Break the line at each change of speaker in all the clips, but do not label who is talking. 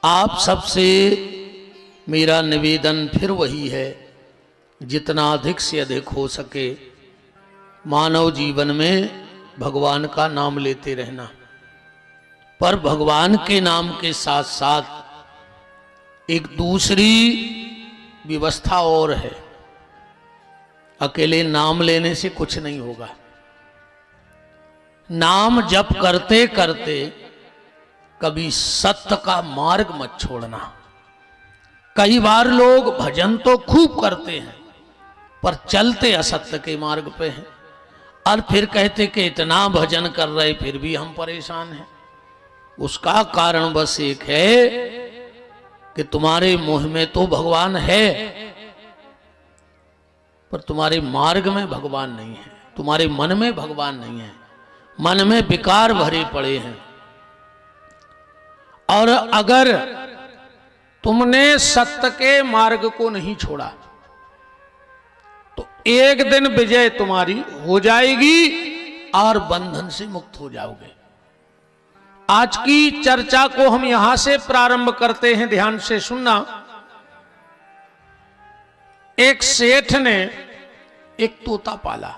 आप सबसे मेरा निवेदन फिर वही है, जितना अधिक से अधिक हो सके मानव जीवन में भगवान का नाम लेते रहना। पर भगवान के नाम के साथ साथ एक दूसरी व्यवस्था और है। अकेले नाम लेने से कुछ नहीं होगा। नाम जप करते करते कभी सत्य का मार्ग मत छोड़ना। कई बार लोग भजन तो खूब करते हैं पर चलते असत्य के मार्ग पे हैं, और फिर कहते कि इतना भजन कर रहे फिर भी हम परेशान हैं। उसका कारण बस एक है कि तुम्हारे मुंह में तो भगवान है पर तुम्हारे मार्ग में भगवान नहीं है, तुम्हारे मन में भगवान नहीं है, मन में विकार भरे पड़े हैं। और अगर तुमने सत्य के मार्ग को नहीं छोड़ा तो एक दिन विजय तुम्हारी हो जाएगी और बंधन से मुक्त हो जाओगे। आज की चर्चा को हम यहां से प्रारंभ करते हैं, ध्यान से सुनना। एक सेठ ने एक तोता पाला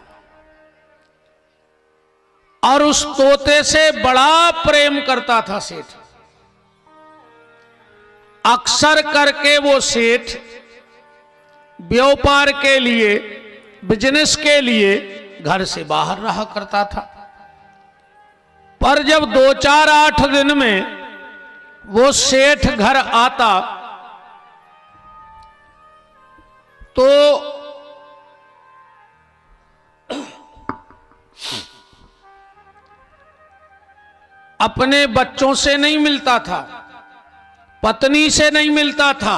और उस तोते से बड़ा प्रेम करता था सेठ। अक्सर करके वो सेठ व्यापार के लिए, बिजनेस के लिए घर से बाहर रहा करता था। पर जब 2-4-8 दिन में वो सेठ घर आता तो अपने बच्चों से नहीं मिलता था, पत्नी से नहीं मिलता था,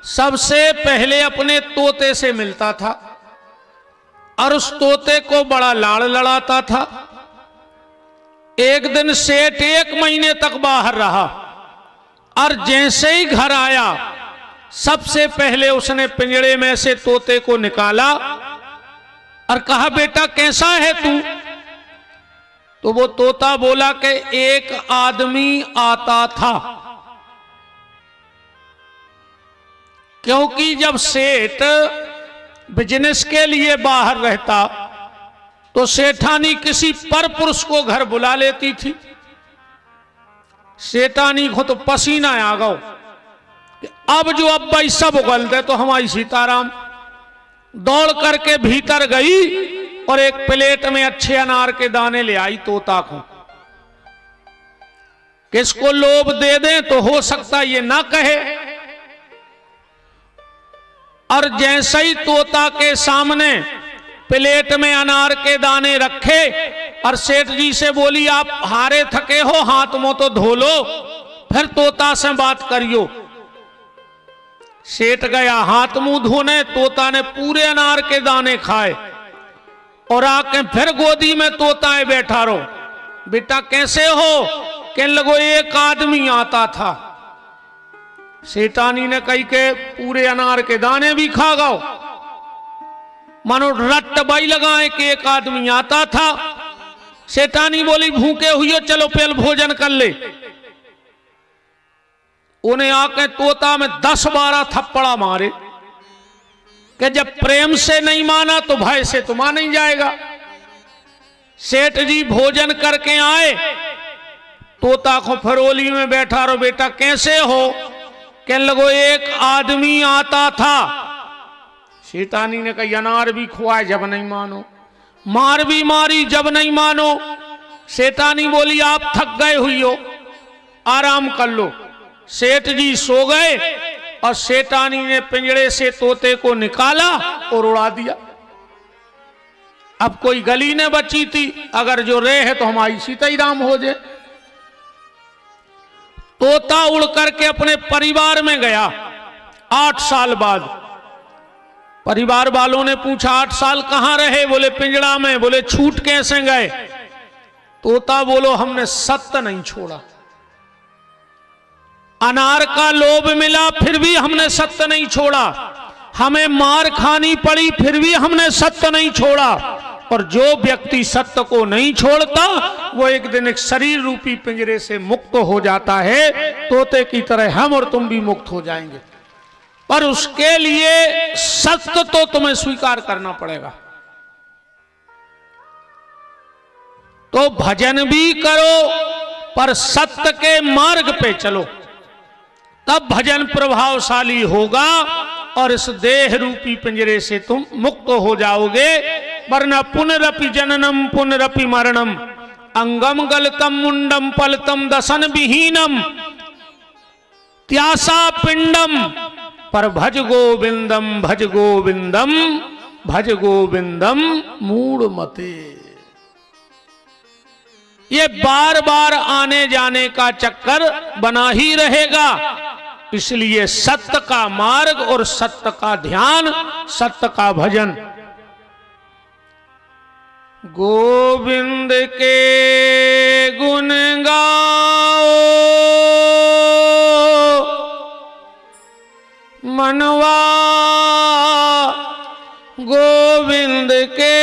सबसे पहले अपने तोते से मिलता था और उस तोते को बड़ा लाड़ लड़ाता था। एक दिन सेठ 1 महीने तक बाहर रहा और जैसे ही घर आया सबसे पहले उसने पिंजड़े में से तोते को निकाला और कहा, बेटा कैसा है तू? तो वो तोता बोला कि एक आदमी आता था। क्योंकि जब सेठ बिजनेस के लिए बाहर रहता तो सेठानी किसी पर पुरुष को घर बुला लेती थी। सेठानी को तो पसीना आ गया अब जो अब्बा सब उगल दे, तो हमारी सीताराम दौड़ करके भीतर गई और एक प्लेट में अच्छे अनार के दाने ले आई तोता को। किसको लोभ दे दें तो हो सकता ये ना कहे। और जैसे ही तोता के सामने प्लेट में अनार के दाने रखे और सेठ जी से बोली, आप हारे थके हो, हाथ मुंह तो धो लो, फिर तोता से बात करियो। सेठ गया हाथ मुंह धोने, तोता ने पूरे अनार के दाने खाए और आके फिर गोदी में तोता बैठा रहो। बेटा कैसे हो? कहने लगो एक आदमी आता था। सेठानी ने कही के पूरे अनार के दाने भी खा गओ। मानो रट्ट बाई लगाए कि एक आदमी आता था। सेठानी बोली, भूखे हुई हो, चलो पहले भोजन कर ले। उन्हें आके तोता में 10-12 थप्पड़ा मारे कि जब प्रेम से नहीं माना तो भय से तो मान नहीं जाएगा। सेठ जी भोजन करके आए, तोता को फरोली में बैठा रहो, बेटा कैसे हो? कहने लगो एक आदमी आता था। सेठानी ने कहा अनार भी खुआए जब नहीं मानो, मार भी मारी जब नहीं मानो। सेठानी बोली, आप थक गए हुई हो, आराम कर लो। सेठ जी सो गए और सेठानी ने पिंजड़े से तोते को निकाला और उड़ा दिया। अब कोई गली न बची थी, अगर जो रहे है तो हमारी सीता ही राम हो जाए। तोता उड़ करके अपने परिवार में गया। 8 साल बाद परिवार वालों ने पूछा, 8 साल कहां रहे? बोले पिंजड़ा में। बोले छूट कैसे गए? तोता बोलो, हमने सत्य नहीं छोड़ा। अनार का लोभ मिला फिर भी हमने सत्य नहीं छोड़ा, हमें मार खानी पड़ी फिर भी हमने सत्य नहीं छोड़ा। और जो व्यक्ति सत्य को नहीं छोड़ता वो एक दिन एक शरीर रूपी पिंजरे से मुक्त हो जाता है, तोते की तरह हम और तुम भी मुक्त हो जाएंगे। पर उसके लिए सत्य तो तुम्हें स्वीकार करना पड़ेगा। तो भजन भी करो पर सत्य के मार्ग पे चलो, तब भजन प्रभावशाली होगा और इस देह रूपी पिंजरे से तुम मुक्त हो जाओगे। वरना पुनरपि जननम पुनरपि मरणम अंगम गलतम मुंडम पलतम दसन विहीनम त्यासा पिंडम पर भज गोविंदम भज गोविंदम भज गोविंदम मूढ़ मते। ये बार बार आने जाने का चक्कर बना ही रहेगा। इसलिए सत्य का मार्ग और सत्य का ध्यान, सत्य का भजन। गोविंद के गुण गाओ मनवा, गोविंद के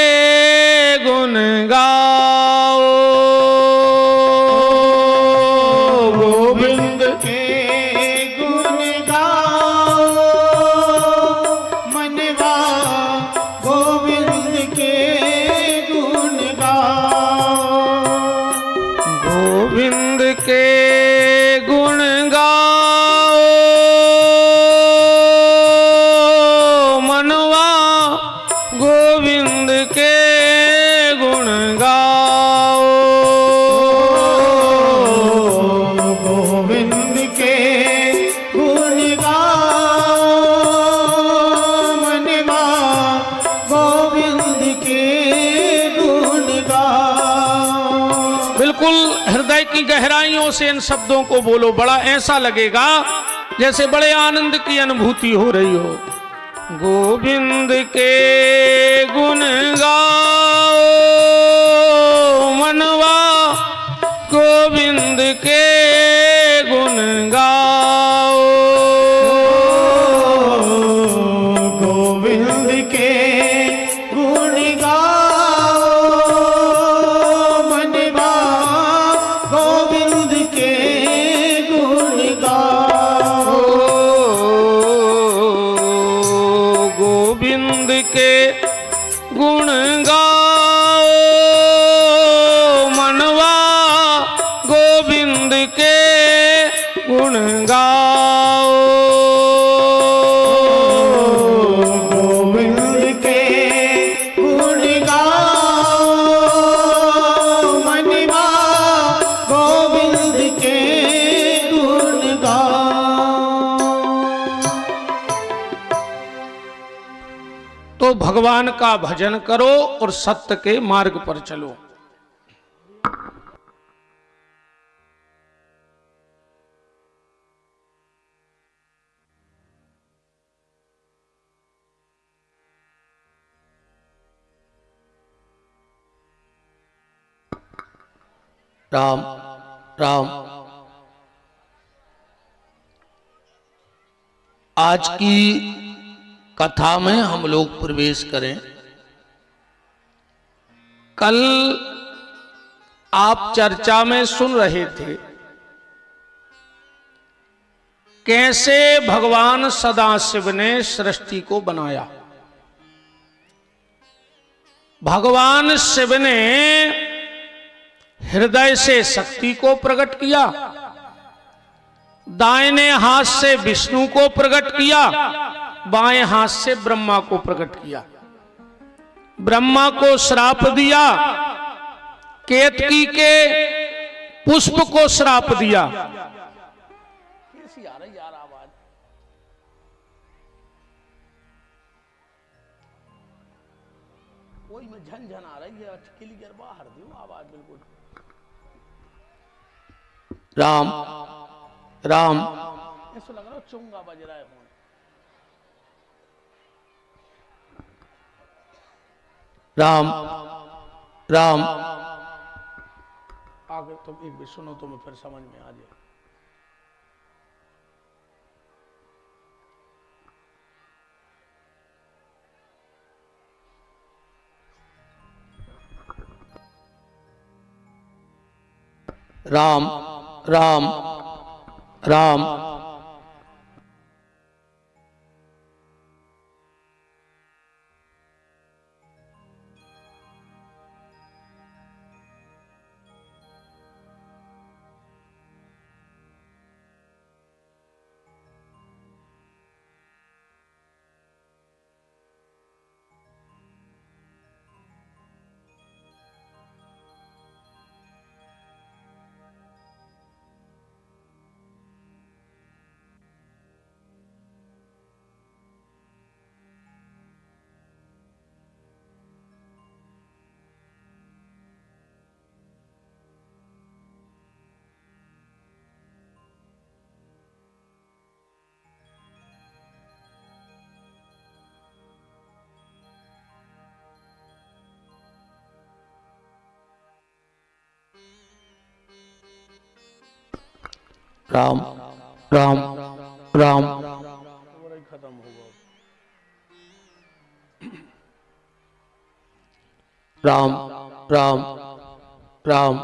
गुण गाओ,
गोविंद के गुण गाओ मनवा, गोविंद के गुण गाओ,
गोविंद के गुण गाओ मनवा, गोविंद के गुण गाओ,
गोविंद के गुण गाओ मनवा, गोविंद के गुण गाओ।
बिल्कुल हृदय की गहराइयों से इन शब्दों को बोलो। बड़ा ऐसा लगेगा जैसे बड़े आनंद की अनुभूति हो रही हो। गोविंद के गुण गाओ मनवा, गोविंद के गुण गाओ,
गोविंद के गुण गाओ मनवा, गोविंद के गुण गाओ,
गोविंद के गुण गाओ मनवा, गोविंद के गुण गाओ,
गोविंद के गुण गाओ मनवा, गोविंद के गुण गाओ।
तो भगवान का भजन करो और सत्य के मार्ग पर चलो। राम राम। आज की कथा में हम लोग प्रवेश करें। कल आप चर्चा में सुन रहे थे कैसे भगवान सदाशिव ने सृष्टि को बनाया। भगवान शिव ने हृदय से शक्ति को प्रकट किया, दाहिने हाथ से विष्णु को प्रकट किया, बाएं हाथ से ब्रह्मा को प्रकट किया। ब्रह्मा को श्राप दिया, केतकी के पुष्प को श्राप दिया। कैसी आ रही यार आवाज? कोई में झनझन आ रही है, क्लियर बाहर दो आवाज बिल्कुल। राम राम। ऐसा लग रहा है चुंगा बज रहा है फोन। राम राम। आगे तुम एक भी सुनो तो मैं फिर समझ में आ जाए। राम राम राम। राम राम राम। खत्म होगा। राम राम राम।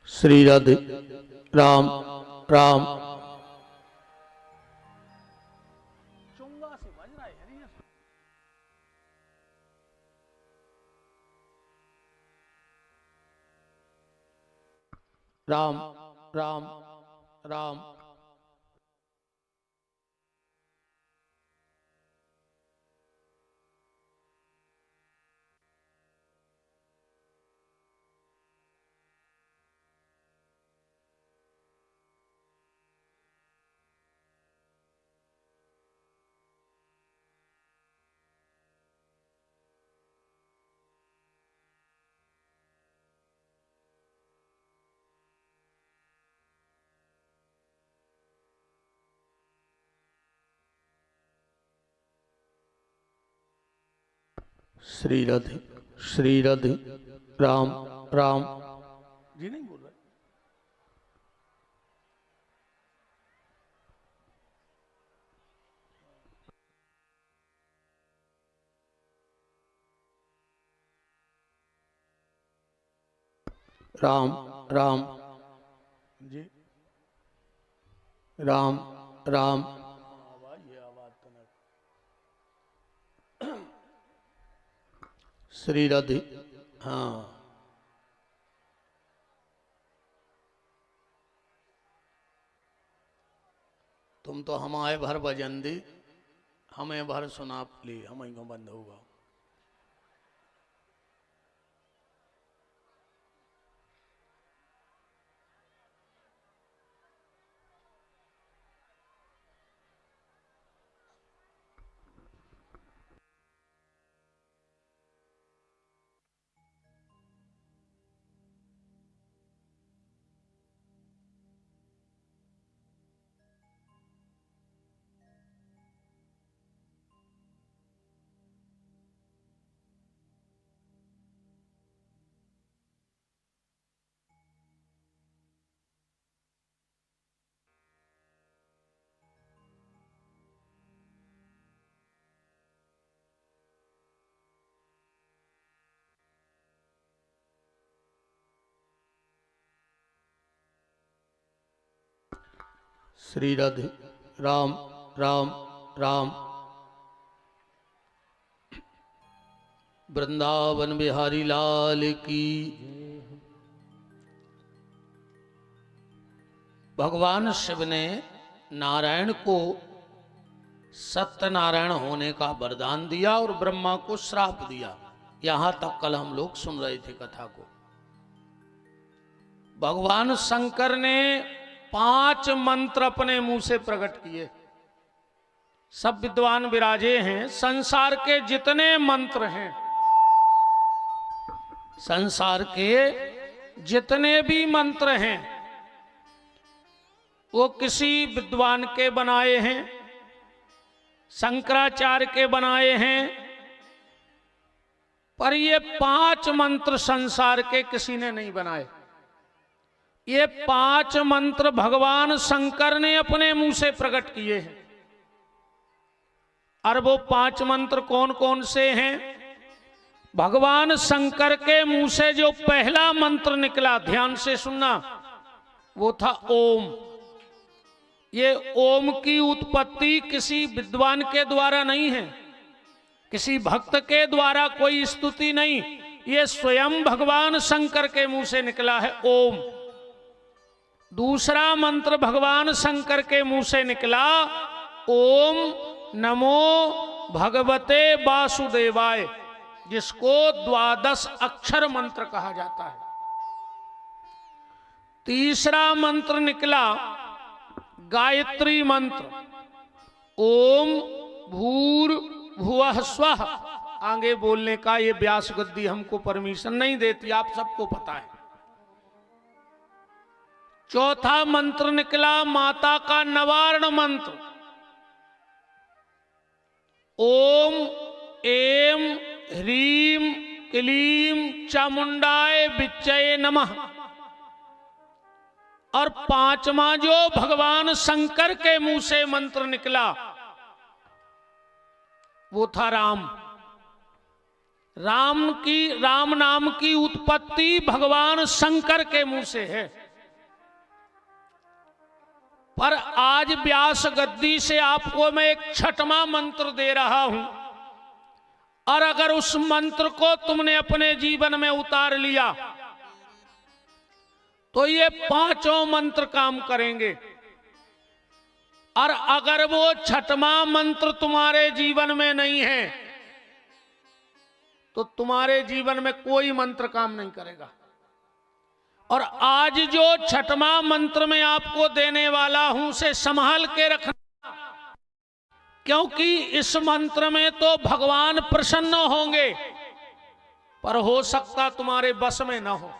श्री राधे राम राम। राम राम राम। श्री राधे राम राम। जी नहीं बोल रहे। राम राम जी। राम राम। श्री राधे। हाँ तुम तो हमारे भर भजन दी, हमें भर सुना ली, हमें क्यों बंद होगा। श्री राधे राम राम राम। वृंदावन बिहारी लाल की। भगवान शिव ने नारायण को सत्यनारायण होने का वरदान दिया और ब्रह्मा को श्राप दिया। यहां तक कल हम लोग सुन रहे थे कथा को। भगवान शंकर ने 5 मंत्र अपने मुंह से प्रकट किए। सब विद्वान विराजे हैं। संसार के जितने मंत्र हैं, संसार के जितने भी मंत्र हैं, वो किसी विद्वान के बनाए हैं, शंकराचार्य के बनाए हैं, पर ये 5 मंत्र संसार के किसी ने नहीं बनाए। ये 5 मंत्र भगवान शंकर ने अपने मुंह से प्रकट किए हैं। और वो 5 मंत्र कौन कौन से हैं? भगवान शंकर के मुंह से जो पहला मंत्र निकला, ध्यान से सुनना, वो था ओम। ये ओम की उत्पत्ति किसी विद्वान के द्वारा नहीं है, किसी भक्त के द्वारा कोई स्तुति नहीं, ये स्वयं भगवान शंकर के मुंह से निकला है ओम। दूसरा मंत्र भगवान शंकर के मुंह से निकला, ओम नमो भगवते वासुदेवाय, जिसको 12 अक्षर मंत्र कहा जाता है। तीसरा मंत्र निकला गायत्री मंत्र, ओम भूर्भुवः स्वः। आगे बोलने का ये व्यास गद्दी हमको परमिशन नहीं देती, आप सबको पता है। चौथा मंत्र निकला माता का नवार्ण मंत्र, ओम एम ह्रीम क्लीम चामुंडाय विच्चये नमः। और पांचवा जो भगवान शंकर के मुंह से मंत्र निकला, वो था राम। राम नाम की उत्पत्ति भगवान शंकर के मुंह से है। पर आज व्यास गद्दी से आपको मैं एक छठवां मंत्र दे रहा हूं, और अगर उस मंत्र को तुमने अपने जीवन में उतार लिया तो ये पांचों मंत्र काम करेंगे। और अगर वो छठवां मंत्र तुम्हारे जीवन में नहीं है तो तुम्हारे जीवन में कोई मंत्र काम नहीं करेगा। और आज जो छठवां मंत्र मैं आपको देने वाला हूं, उसे संभाल के रखना, क्योंकि इस मंत्र में तो भगवान प्रसन्न होंगे, पर हो सकता तुम्हारे बस में न हो।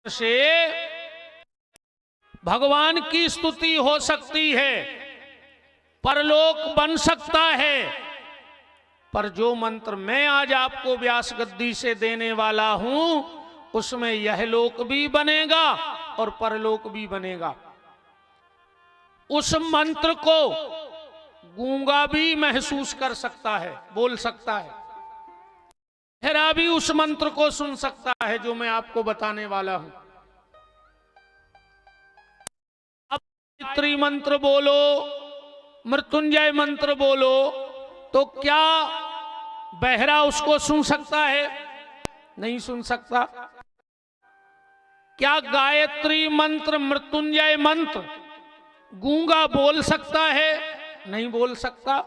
से भगवान की स्तुति हो सकती है, परलोक बन सकता है, पर जो मंत्र मैं आज आपको व्यास गद्दी से देने वाला हूं, उसमें यह लोक भी बनेगा और परलोक भी बनेगा। उस मंत्र को गूंगा भी महसूस कर सकता है, बोल सकता है, बहरा भी उस मंत्र को सुन सकता है जो मैं आपको बताने वाला हूं। अब गायत्री मंत्र बोलो, मृत्युंजय मंत्र बोलो, तो क्या बहरा उसको सुन सकता है? नहीं सुन सकता। क्या गायत्री मंत्र, मृत्युंजय मंत्र गूंगा बोल सकता है? नहीं बोल सकता।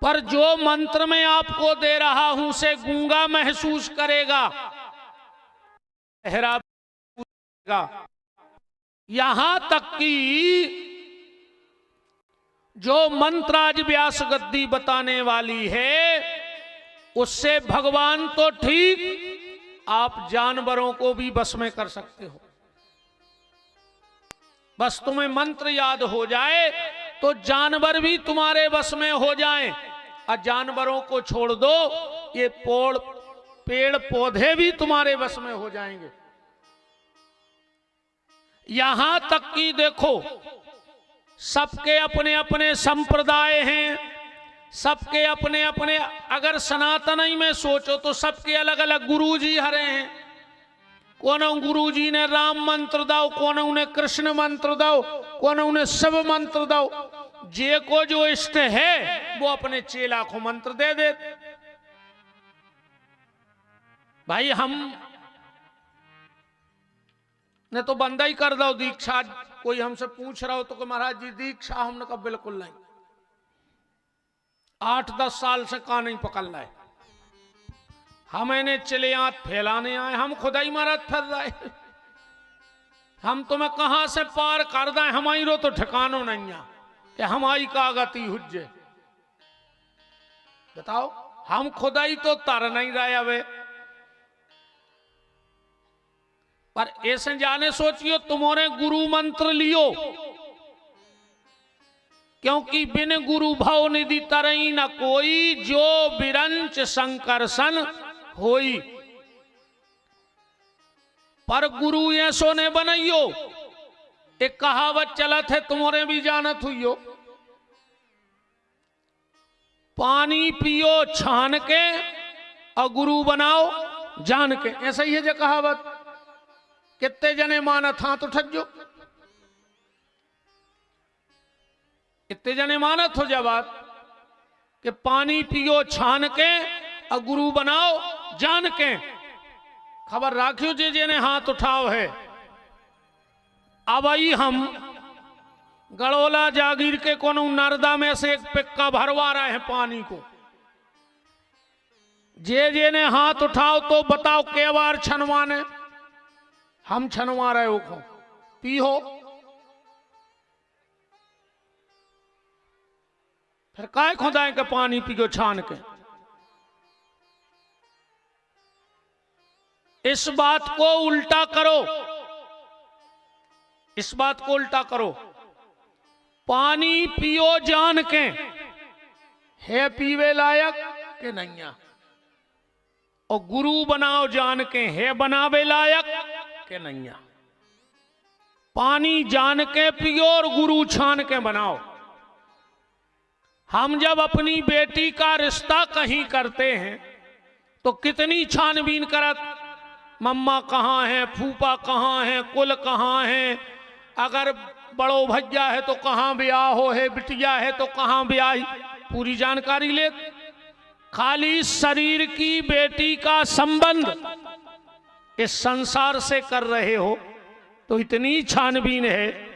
पर जो मंत्र मैं आपको दे रहा हूं उसे गूंगा महसूस करेगा, बहरा करेगा। यहां तक कि जो मंत्र आज व्यास गद्दी बताने वाली है, उससे भगवान तो ठीक, आप जानवरों को भी बस में कर सकते हो। बस तुम्हें मंत्र याद हो जाए तो जानवर भी तुम्हारे बस में हो जाएं। और जानवरों को छोड़ दो, ये पेड़ पौधे भी तुम्हारे बस में हो जाएंगे। यहां तक कि देखो, सबके अपने अपने संप्रदाय हैं, सबके अपने अपने, अगर सनातनी में सोचो तो सबके अलग अलग गुरुजी हरे हैं। कौन गुरुजी ने राम मंत्र दो, कौन उन्हें कृष्ण मंत्र दो, कौन उन्हें सब मंत्र दो। जे को जो इष्ट है वो अपने चेला को मंत्र दे दे। भाई हम ने तो बंदा ही कर दो दीक्षा। कोई हमसे पूछ रहा हो तो महाराज जी दीक्षा, हमने कहा बिल्कुल नहीं, 8-10 साल से कहा नहीं पकड़ रहा है, हम इन्हें चले हाथ फैलाने आए, हम खुदा ही महाराज फिर रहे, हम तुम्हें कहां से पार कर दें, हमारी रो तो ठिकानो नहीं है कि हमारी का गति हुज्जे। बताओ, हम खुदा ही तो तर नहीं रहे अबे। पर ऐसे जाने सोचियो, तुम्हारे गुरु मंत्र लियो, क्योंकि बिन गुरु भाव निधि तरई न कोई, जो बिरंच संकर्षण होई। पर गुरु ऐसो ने बनइयो, एक कहावत चलत है, तुम्हारे भी जानत हुई हो, पानी पियो छान के और गुरु बनाओ जान के। ऐसा ही है जो कहावत। कितने जने मानत हाथ उठजो, कितने जने मानत हो जा बात कि पानी पियो छान के और गुरु बनाओ जान के। खबर राखियो जे जेने हाथ उठाओ है। अब आई हम गड़ोला जागीर के कोनो नर्दा में से एक पिक्का भरवा रहे हैं पानी को। जे जेने हाथ उठाओ तो बताओ के बार छनवाने। हम छनवा रहे हो को पी हो, फिर काय खुदाए के पानी पियो छान के। इस बात को उल्टा करो, इस बात को उल्टा करो। पानी पियो जान के है पीवे लायक के नहीं, और गुरु बनाओ जान के है बनावे लायक के नहीं। पानी जान के पियो और गुरु छान के बनाओ। हम जब अपनी बेटी का रिश्ता कहीं करते हैं तो कितनी छानबीन करत, मम्मा कहाँ है, फूफा कहाँ है, कुल कहाँ है, अगर बड़ो भैया है तो कहाँ ब्याह हो है, बिटिया है तो कहाँ ब्याह, पूरी जानकारी ले। खाली शरीर की बेटी का संबंध इस संसार से कर रहे हो तो इतनी छानबीन है,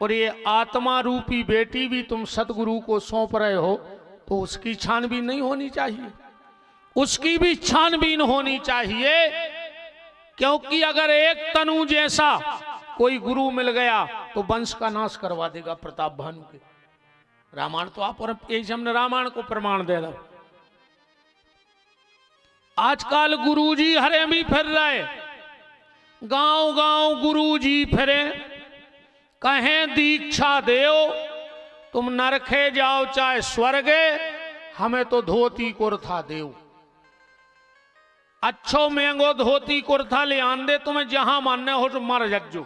और ये आत्मा रूपी बेटी भी तुम सतगुरु को सौंप रहे हो तो उसकी छानबीन नहीं होनी चाहिए? उसकी भी छानबीन होनी चाहिए, क्योंकि अगर एक तनु जैसा कोई गुरु मिल गया तो वंश का नाश करवा देगा प्रताप भानु के। रामायण तो आप और हमने रामायण को प्रमाण दे रहा। आजकल गुरुजी हरे भी फिर रहे, गांव गांव गुरुजी फिरे, कहें दीक्षा देओ, तुम नरखे जाओ चाहे स्वर्गे, हमें तो धोती कुर्ता देओ। अच्छो महंगो धोती कुर्ता ले आन दे, तुम्हें जहां मानने हो तो मर जज्जो।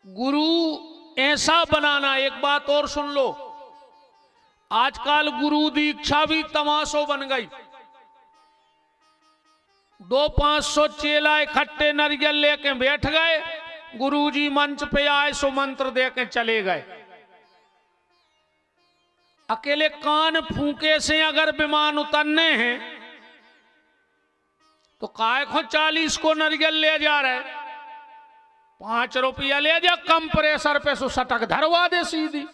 गुरु ऐसा बनाना। एक बात और सुन लो, आजकल गुरु दीक्षा भी तमाशो बन गई। 200-500 चेला इकट्ठे नारियल लेके बैठ गए, गुरुजी मंच पे आए सो मंत्र दे के चले गए। अकेले कान फूके से अगर विमान उतरने हैं तो काय को 40 को नारियल ले जा रहे, 5 रुपया ले जा कम प्रेशर पे सो सटक धरवा दे सीधी।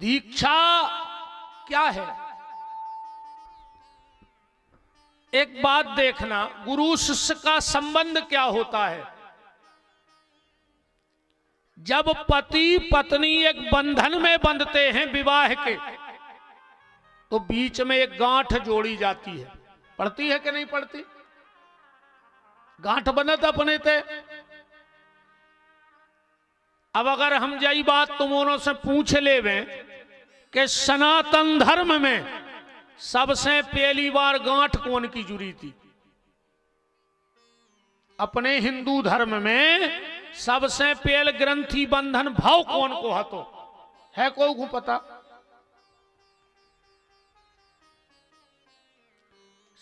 दीक्षा क्या है? एक बात देखना, गुरु शिष्य का संबंध क्या होता है। जब पति पत्नी एक बंधन में बंधते हैं विवाह के, तो बीच में एक गांठ जोड़ी जाती है। पड़ती है कि नहीं पड़ती? गांठ बनत अपने थे। अब अगर हम यही बात तुमों से पूछ लेवे कि सनातन धर्म में सबसे पहली बार गांठ कौन की जुड़ी थी? अपने हिंदू धर्म में सबसे पहले ग्रंथि बंधन भाव कौन को हतो है? को पता?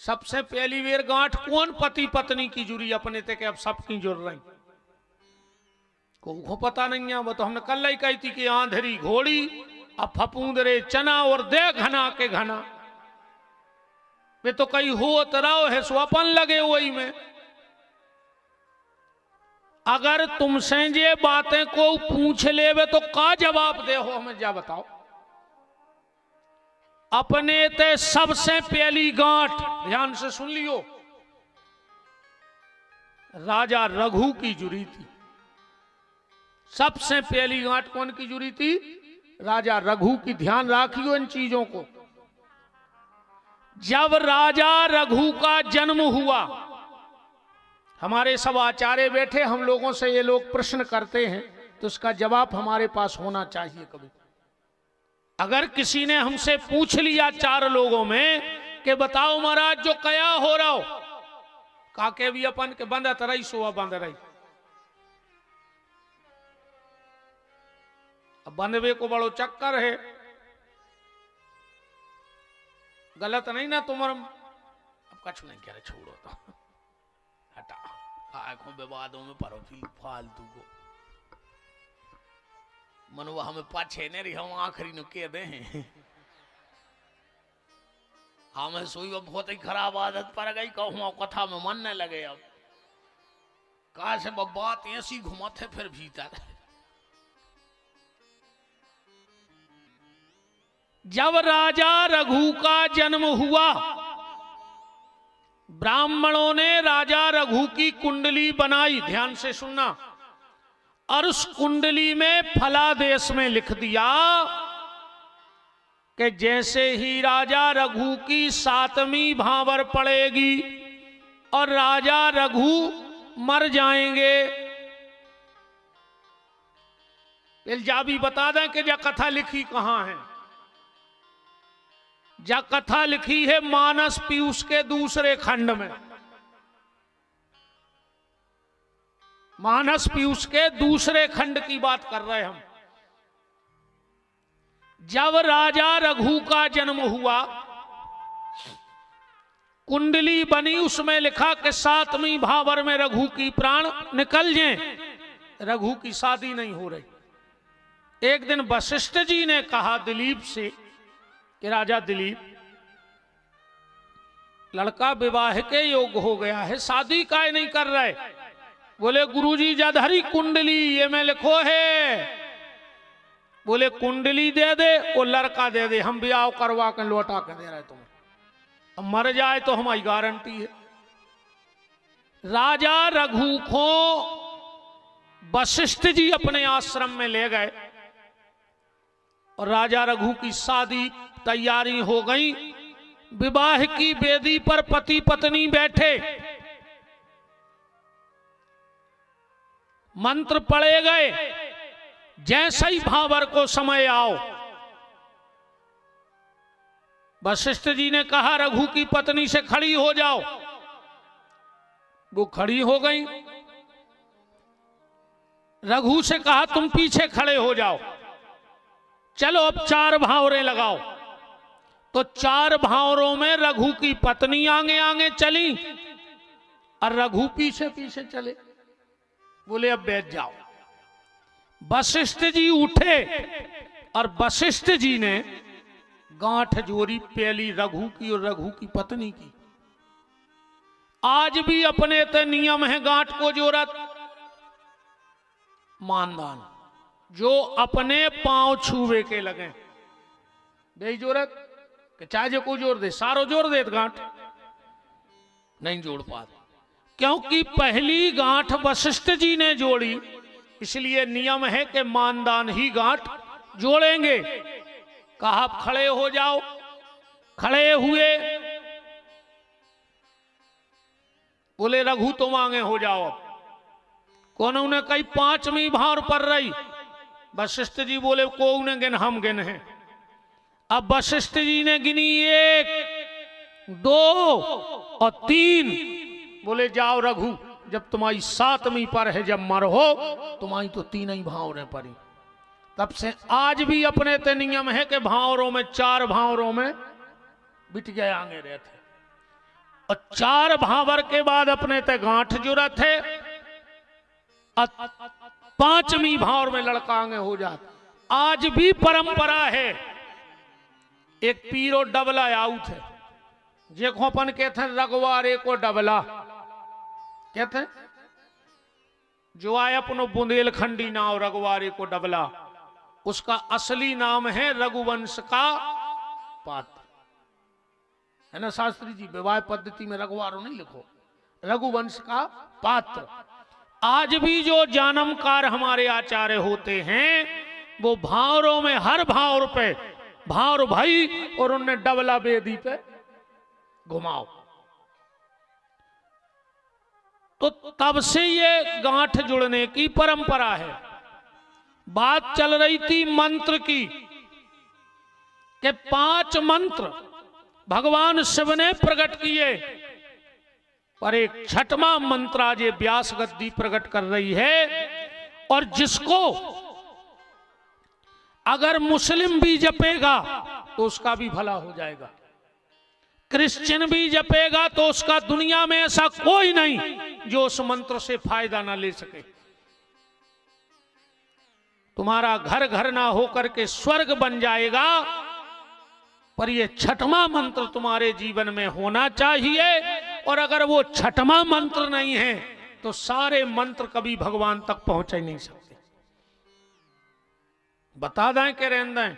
सबसे पहली बार गांठ कौन पति पत्नी की जुड़ी अपने थे? कि अब सबकी जुड़ रही, को पता नहीं है। वो तो हमने कल ही कही थी कि आंधरी घोड़ी अब फपूंदरे चना और दे घना के घना। वे तो कहीं होत रहो है स्वपन लगे वही में। अगर तुमसे ये बातें को पूछ लेवे तो का जवाब दे हो? हमें जा बताओ। अपने ते सबसे पहली गांठ, ध्यान से सुन लियो, राजा रघु की जुड़ी थी। सबसे पहली गांठ कौन की जुड़ी थी? राजा रघु की। ध्यान रखियो इन चीजों को। जब राजा रघु का जन्म हुआ, हमारे सब आचार्य बैठे, हम लोगों से ये लोग प्रश्न करते हैं तो उसका जवाब हमारे पास होना चाहिए। कभी अगर किसी ने हमसे पूछ लिया 4 लोगों में कि बताओ महाराज जो कया हो रहा हो, काके भी अपन के बंद रही सोआ बंद रही, अब बंधवे को बड़ो चक्कर है, गलत नहीं ना तुम्हारा, अब कछु नहीं कह रहे, छोड़ो तो हटा, आंखों विवादों में परो फालतू को मनवा हमें पाछे नहीं रही, हम आखिरी नु कह दे हमें सोई बहुत ही खराब आदत पड़ गई, कहूँ कथा में मन न लगे। अब कहा से बात ऐसी घुमाते फिर भीतर। जब राजा रघु का जन्म हुआ, ब्राह्मणों ने राजा रघु की कुंडली बनाई, ध्यान से सुनना, और उस कुंडली में फलादेश में लिख दिया कि जैसे ही राजा रघु की 7वीं भावर पड़ेगी और राजा रघु मर जाएंगे, जा भी बता दें कि जा कथा लिखी कहां है। जा कथा लिखी है मानस पीयूष के दूसरे खंड में, मानस पीयूष के दूसरे खंड की बात कर रहे हम। जब राजा रघु का जन्म हुआ, कुंडली बनी, उसमें लिखा कि 7वीं भावर में रघु की प्राण निकल जाएं, रघु की शादी नहीं हो रही। एक दिन वशिष्ठ जी ने कहा दिलीप से कि राजा दिलीप, लड़का विवाह के योग्य हो गया है, शादी काहे नहीं कर रहे? बोले गुरुजी जधरी कुंडली ये में लिखो है। बोले कुंडली दे दे और लड़का दे दे, हम ब्याह करवा के लौटा के दे रहे तुम्हें, अब मर जाए तो हमारी गारंटी है। राजा रघु को वशिष्ठ जी अपने आश्रम में ले गए और राजा रघु की शादी तैयारी हो गई। विवाह की वेदी पर पति पत्नी बैठे, मंत्र पढ़े गए, जैसे ही भावर को समय आओ, वशिष्ठ जी ने कहा रघु की पत्नी से खड़ी हो जाओ। वो खड़ी हो गई। रघु से कहा तुम पीछे खड़े हो जाओ, चलो अब 4 भावरें लगाओ। तो 4 भावरों में रघु की पत्नी आगे आगे चली और रघु पीछे पीछे चले। बोले अब बैठ जाओ। वशिष्ठ जी उठे और वशिष्ठ जी ने गांठ जोड़ी पहली रघु की और रघु की पत्नी की। आज भी अपने ते नियम है गांठ को जोरत मानदान, जो अपने पांव छुवे के लगे बे जोरत कि चाहे को जोर दे, सारो जोर दे गांठ नहीं जोड़ पाते, क्योंकि पहली गांठ वशिष्ठ जी ने जोड़ी, इसलिए नियम है कि मानदान ही गांठ जोड़ेंगे। कहा आप खड़े हो जाओ। खड़े हुए। बोले रघु तुम आगे हो जाओ। अब कौन ने कही 5वीं भावर पर रही। वशिष्ठ जी बोले को ने गिन, हम गिन हैं। अब वशिष्ठ जी ने गिनी 1 2 और 3। बोले जाओ रघु, जब तुम्हारी 7वीं पर है, जब मर हो तुम्हारी तो 3 ही भावरें पड़ी। तब से आज भी अपने ते नियम है कि भावरों में 4 भावरों में बिट गए आगे रहते, और 4 भावर के बाद अपने ते गांठ जुड़त है, और 5वीं भावर में लड़का आगे हो जाता। आज भी परंपरा है। एक पीरो डबला आउट है, जेको अपन कहते हैं रगवारे को डबला कहते हैं, जो आए अपनो बुंदेलखंडी नाम रगवारे को डबला, उसका असली नाम है रघुवंश का पात्र, है ना शास्त्री जी? विवाह पद्धति में रघुवारो नहीं लिखो, रघुवंश का पात्र। आज भी जो जानमकार हमारे आचार्य होते हैं, वो भावरों में हर भावर पे भावर भाई और उनने डबला वेदी पे घुमाओ। तो तब से ये गांठ जुड़ने की परंपरा है। बात चल रही थी मंत्र की, कि 5 मंत्र भगवान शिव ने प्रकट किए, पर एक 6वां मंत्र आज ये व्यास गद्दी प्रकट कर रही है, और जिसको अगर मुस्लिम भी जपेगा तो उसका भी भला हो जाएगा, क्रिश्चियन भी जपेगा तो उसका दुनिया में ऐसा कोई नहीं जो उस मंत्र से फायदा ना ले सके। तुम्हारा घर घर ना होकर के स्वर्ग बन जाएगा, पर यह छठवां मंत्र तुम्हारे जीवन में होना चाहिए। और अगर वो छठवां मंत्र नहीं है तो सारे मंत्र कभी भगवान तक पहुंच ही नहीं सकते। बता दें कि रहने दें,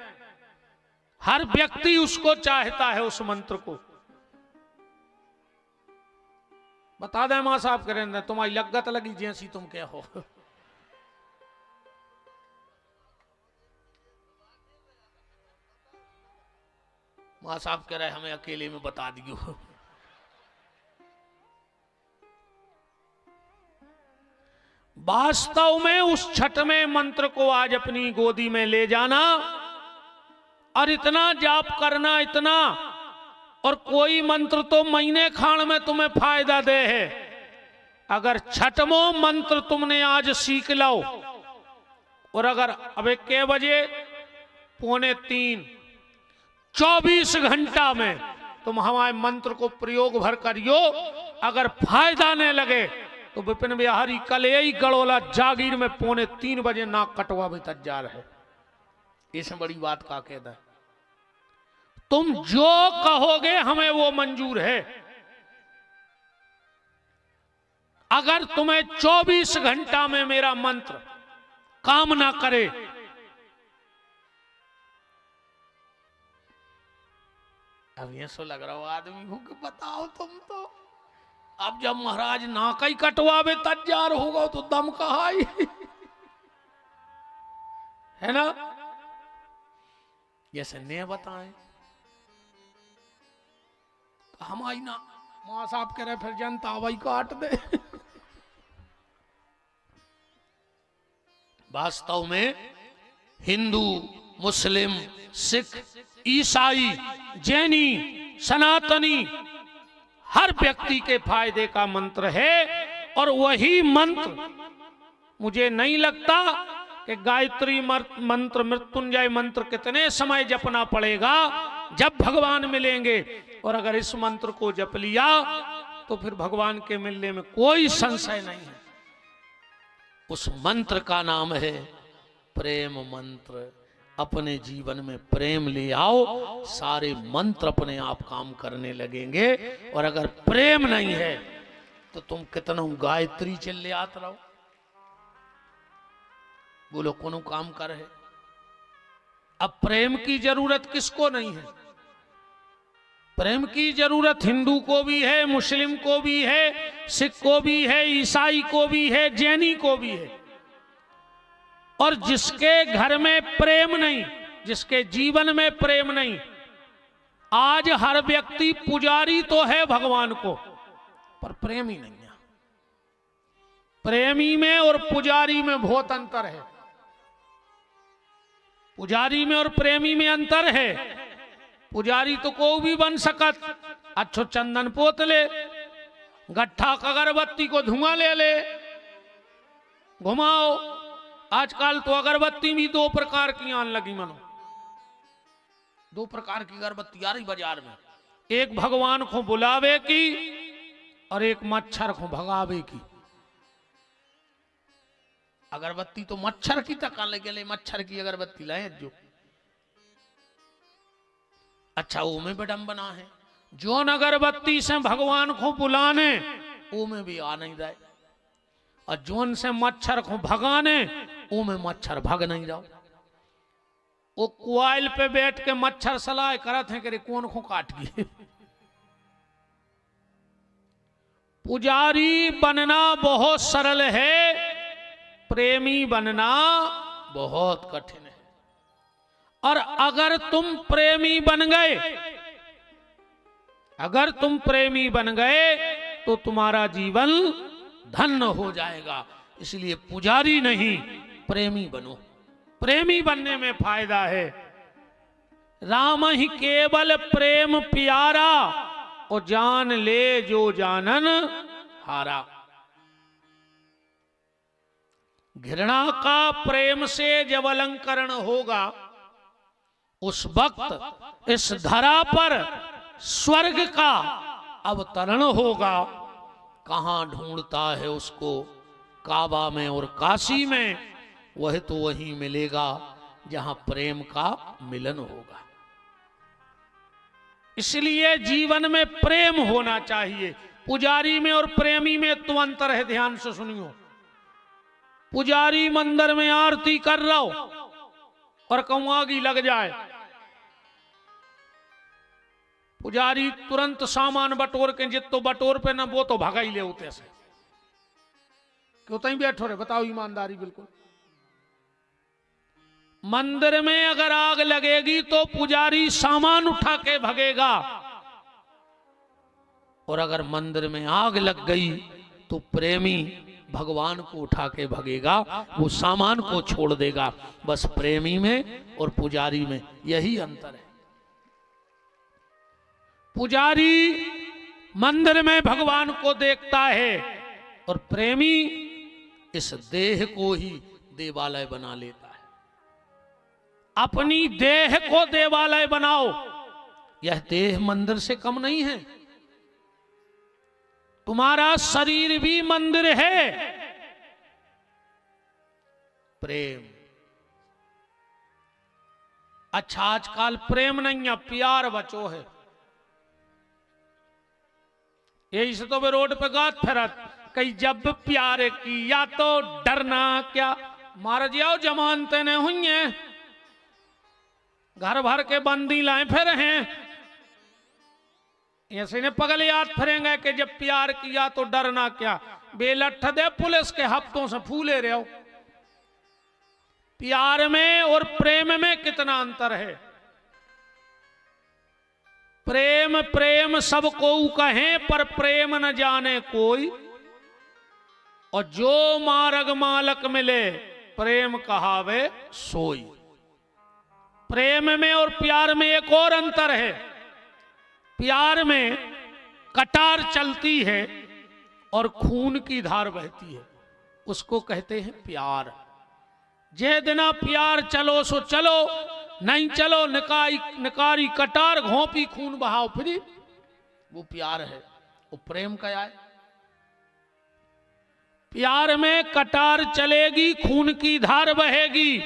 हर व्यक्ति उसको चाहता है, उस मंत्र को। बता दें मां साहब के रहने दें, तुम्हारी लगत लगी जैसी तुम क्या हो। मां साहब कह रहे हमें अकेले में बता दियो। वास्तव में उस छठवें मंत्र को आज अपनी गोदी में ले जाना और इतना जाप करना, इतना, और कोई मंत्र तो महीने खान में तुम्हें फायदा दे है। अगर छठवां मंत्र तुमने आज सीख लो, और अगर अब 1 बजे 2:45 24 घंटा में तुम हमारे मंत्र को प्रयोग भर करियो, अगर फायदा नहीं लगे तो विपिन बिहारी कल यही गड़ोला जागीर में 2:45 बजे नाक कटवा भी तैयार है। इसमें बड़ी बात का कहता है, तुम जो कहोगे हमें वो मंजूर है। अगर तुम्हें 24 घंटा में मेरा मंत्र काम ना करे, अब ये सो लग रहा हो आदमी हो कि बताओ तुम तो, अब जब महाराज नाका ही कटवावे तैयार होगा तो दम कहा ही है ना। जैसे ने बताएं हम आई ना, मां साहब कह रहे फिर जनता वही काट दे। वास्तव में हिंदू, मुस्लिम, सिख, ईसाई, जैनी, सनातनी, हर व्यक्ति के फायदे का मंत्र है। और वही मंत्र, मुझे नहीं लगता कि गायत्री मंत्र, मृत्युंजय मंत्र कितने समय जपना पड़ेगा जब भगवान मिलेंगे। और अगर इस मंत्र को जप लिया तो फिर भगवान के मिलने में कोई संशय नहीं है। उस मंत्र का नाम है प्रेम मंत्र। अपने जीवन में प्रेम ले आओ, सारे मंत्र अपने आप काम करने लगेंगे। और अगर प्रेम नहीं है तो तुम कितना गायत्री चिल्ले आते रहो, बोलो कोनो काम कर है। अब प्रेम की जरूरत किसको नहीं है? प्रेम की जरूरत हिंदू को भी है, मुस्लिम को भी है, सिख को भी है, ईसाई को भी है, जैनी को भी है। और जिसके घर में प्रेम नहीं, जिसके जीवन में प्रेम नहीं, आज हर व्यक्ति पुजारी तो है भगवान को, पर प्रेम ही नहीं है। प्रेमी में और पुजारी में बहुत अंतर है। पुजारी में और प्रेमी में अंतर है। पुजारी तो को भी बन सकत, अच्छो चंदन पोत ले, गट्ठा अगरबत्ती को धुआं ले ले, घुमाओ। आजकल तो अगरबत्ती भी 2 प्रकार की आने लगी, मनो 2 प्रकार की अगरबत्ती आ रही बाजार में। एक भगवान को बुलावे की और एक मच्छर को भगावे की। अगरबत्ती तो मच्छर की तक लगे, मच्छर की अगरबत्ती लाए जो। अच्छा, वो में विडंबना है, जोन अगरबत्ती से भगवान को बुलाने वो में भी आ नहीं रहा, और जोन से मच्छर को भगाने वो में मच्छर भग नहीं रहा। वो क्वाइल पे बैठ के मच्छर सलाह करत है कि कौन को काट गए। पुजारी बनना बहुत सरल है, प्रेमी बनना बहुत कठिन है। और अगर तुम प्रेमी बन गए, अगर तुम प्रेमी बन गए तो तुम्हारा जीवन धन्य हो जाएगा। इसलिए पुजारी नहीं, प्रेमी बनो। प्रेमी बनने में फायदा है। राम ही केवल प्रेम प्यारा, और जान ले जो जानन हारा। घृणा का प्रेम से जब अलंकरण होगा उस वक्त इस धरा पर स्वर्ग का अवतरण होगा। कहां ढूंढता है उसको, काबा में और काशी में, वह तो वहीं मिलेगा जहां प्रेम का मिलन होगा। इसलिए जीवन में प्रेम होना चाहिए। पुजारी में और प्रेमी में तो अंतर है, ध्यान से सुनियो। पुजारी मंदिर में आरती कर रहा हो और कहूं आगी लग जाए, पुजारी तुरंत सामान बटोर के जितो बटोर पे ना वो तो भगा ही ले उते से, क्यों तई बैठो रे, बताओ ईमानदारी बिल्कुल। मंदिर में अगर आग लगेगी तो पुजारी सामान उठा के भगेगा, और अगर मंदिर में आग लग गई तो प्रेमी भगवान को उठा के भगेगा, वो सामान को छोड़ देगा। बस प्रेमी में और पुजारी में यही अंतर है। पुजारी मंदिर में भगवान को देखता है और प्रेमी इस देह को ही देवालय बना लेता है। अपनी देह को देवालय बनाओ, यह देह मंदिर से कम नहीं है। तुम्हारा शरीर भी मंदिर है। प्रेम, अच्छा आजकल प्रेम नहीं है, प्यार बचो है। यही से तो वे रोड पे गात फिरत, कई जब प्यार किया तो डरना क्या, मार जाओ जमानते ने हुई हैं, घर भर के बंदी लाए फिर हैं। ऐसे ने पगले याद फिरेंगे कि जब प्यार किया तो डरना क्या। बेलठ दे पुलिस के हफ्तों से फूले रहो। प्यार में और प्रेम में कितना अंतर है। प्रेम प्रेम सबको कहें पर प्रेम न जाने कोई, और जो मार्ग मालक मिले प्रेम कहावे सोई। प्रेम में और प्यार में एक और अंतर है। प्यार में कटार चलती है और खून की धार बहती है, उसको कहते हैं प्यार। जे दिना प्यार चलो सो चलो, नहीं चलो निकारी कटार घोंपी खून बहाओ फिरी, वो प्यार है। वो प्रेम क्या है? प्यार में कटार चलेगी, खून की धार बहेगी,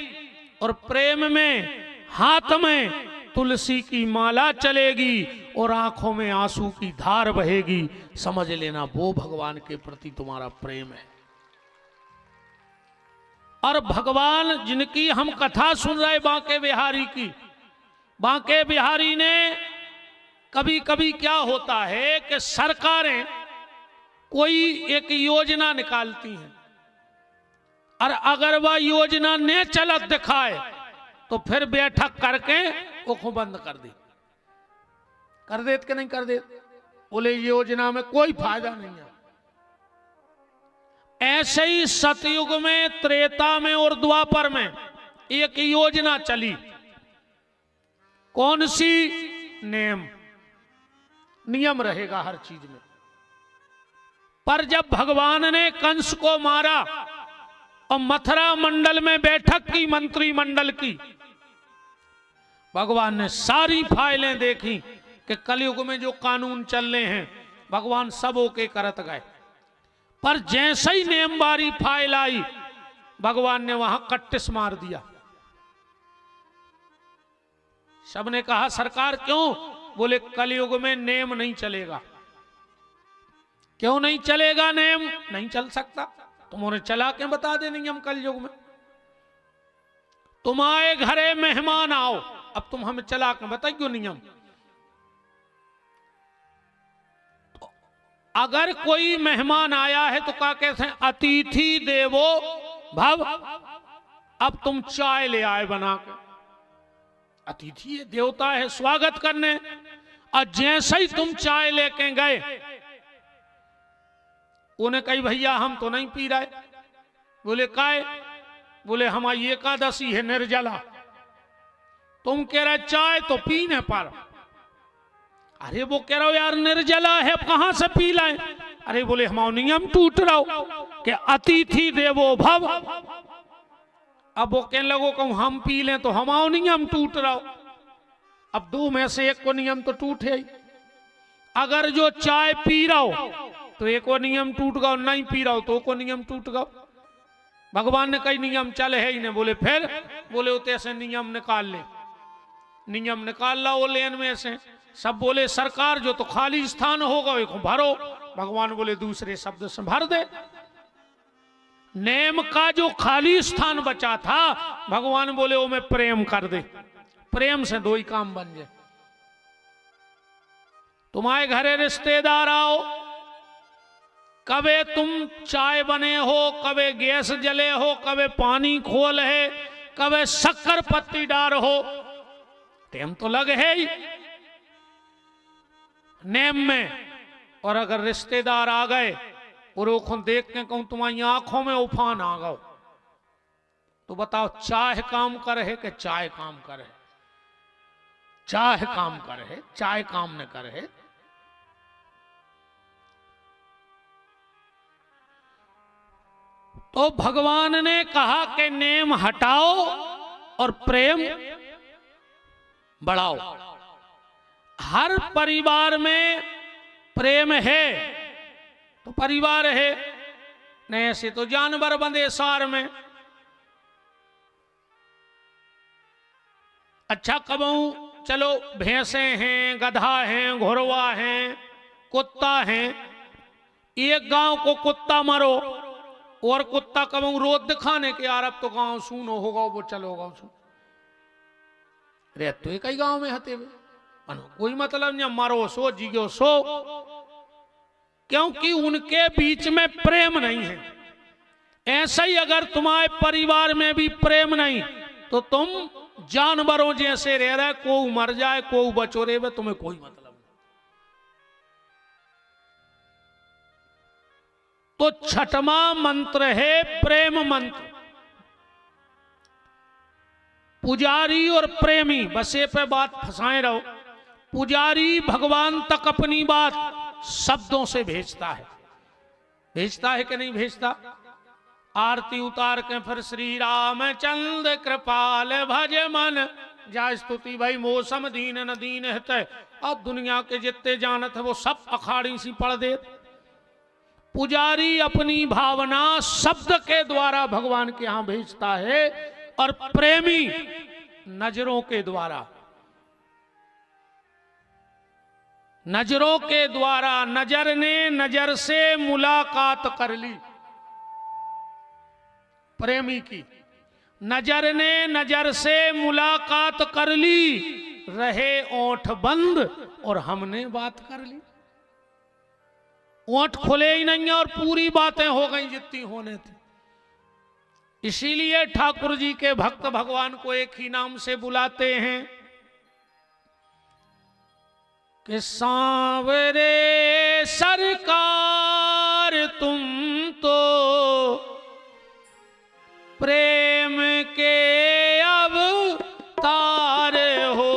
और प्रेम में हाथ में तुलसी की माला चलेगी और आंखों में आंसू की धार बहेगी। समझ लेना वो भगवान के प्रति तुम्हारा प्रेम है। और भगवान जिनकी हम कथा सुन रहे बांके बिहारी की, बांके बिहारी ने कभी कभी क्या होता है कि सरकारें कोई एक योजना निकालती हैं, और अगर वह योजना ने चलत दिखाए तो फिर बैठक करके वो बंद कर देत कि नहीं कर देत, बोले योजना में कोई फायदा नहीं है। ऐसे ही सतयुग में, त्रेता में और द्वापर में एक योजना चली। कौन सी? नियम रहेगा हर चीज में। पर जब भगवान ने कंस को मारा और मथुरा मंडल में बैठक की, मंत्रिमंडल की, भगवान ने सारी फाइलें देखी कि कलयुग में जो कानून चल रहे हैं भगवान सबों के करत गए। पर जैसे ही नेमबारी फाइल आई, भगवान ने वहां कट्टिस मार दिया। सबने कहा सरकार क्यों? बोले कलयुग में नेम नहीं चलेगा। क्यों नहीं चलेगा? नेम नहीं चल सकता। तुमने चला के बता दे नियम कलयुग में। तुम आए घरे मेहमान आओ, अब तुम हमें चला के बताइयो नियम। तो अगर कोई मेहमान आया है तो क्या कहते हैं? अतिथि देवो भव। अब तुम चाय ले आए बना के, अतिथि है, देवता है, स्वागत करने। और जैसे ही तुम चाय लेके गए, उन्हें कही भैया हम तो नहीं पी रहे। बोले काय? बोले हमारी एकादशी है, निर्जला। तुम कह रहे चाय तो पीने पर। अरे वो कह रहे हो यार निर्जला है, अब कहां से पी लाए? अरे बोले हमारा नियम टूट रहा हो कि अतिथि देवो भव। अब वो कहने लगो कहूं हम पी लें तो हमारा नियम टूट रहा हो। अब दो में से एक को नियम तो टूटे ही। अगर जो चाय पी रहा हो तो एक को नियम टूट गया, नहीं पी रहा हो तो को नियम टूट गया। भगवान ने कई नियम चले है ही नहीं। बोले फिर बोले उते से नियम निकाल ले, नियम निकाल ला वो लेन में से। सब बोले सरकार जो तो खाली स्थान होगा एक भरो। भगवान बोले दूसरे शब्द से भर दे। नेम का जो खाली स्थान बचा था भगवान बोले वो में प्रेम कर दे, प्रेम से दो ही काम बन जाए। तुम्हारे घरे रिश्तेदार आओ, कबे तुम चाय बने हो, कबे गैस जले हो, कबे पानी खोल है, कबे शक्कर पत्ती डार हो, टेम तो लग है ही नेम में। और अगर रिश्तेदार आ गए और वो देख के कहूं तुम्हारी आंखों में उफान आ गओ, तो बताओ चाय काम करे कि चाय काम करे? चाय काम करे, चाय काम न करे। तो भगवान ने कहा कि नेम हटाओ और प्रेम बढ़ाओ। हर परिवार में प्रेम है तो परिवार है, नहीं ऐसे तो जानवर बंधे सार में। अच्छा कबहू चलो भैंसे हैं, गधा हैं, घोड़वा हैं, कुत्ता हैं। एक गांव को कुत्ता मरो और कुत्ता कबहू रोज दिखाने के यार अब तो गांव सुनो होगा वो चलो गांव सुन रे तो कई गांव में हते हुए कोई मतलब नहीं, मरो सो जियो सो, क्योंकि उनके बीच में प्रेम नहीं है। ऐसा ही अगर तुम्हारे परिवार में भी प्रेम नहीं तो तुम जानवरों जैसे रह रहे, को मर जाए को बचो रहे, तुम्हें कोई मतलब नहीं। तो छठवां मंत्र है प्रेम मंत्र। पुजारी और प्रेमी बसे पे बात फंसाए रहो। पुजारी भगवान तक अपनी बात शब्दों से भेजता है, भेजता है कि नहीं भेजता? आरती उतार के फिर श्री रामचंद्र कृपाल भज मन जा स्तुति भाई मौसम दीन न दीन है। अब दुनिया के जितने जानत है वो सब अखाड़ी सी पढ़ दे। पुजारी अपनी भावना शब्द के द्वारा भगवान के यहां भेजता है और प्रेमी नजरों के द्वारा, नजरों के द्वारा। नजर ने नजर से मुलाकात कर ली प्रेमी की, नजर ने नजर से मुलाकात कर ली, रहे ओंठ बंद और हमने बात कर ली। ओंठ खुले ही नहीं और पूरी बातें हो गई जितनी होने थी। इसीलिए ठाकुर जी के भक्त भगवान को एक ही नाम से बुलाते हैं कि सांवरे सरकार तुम तो प्रेम के अवतार हो।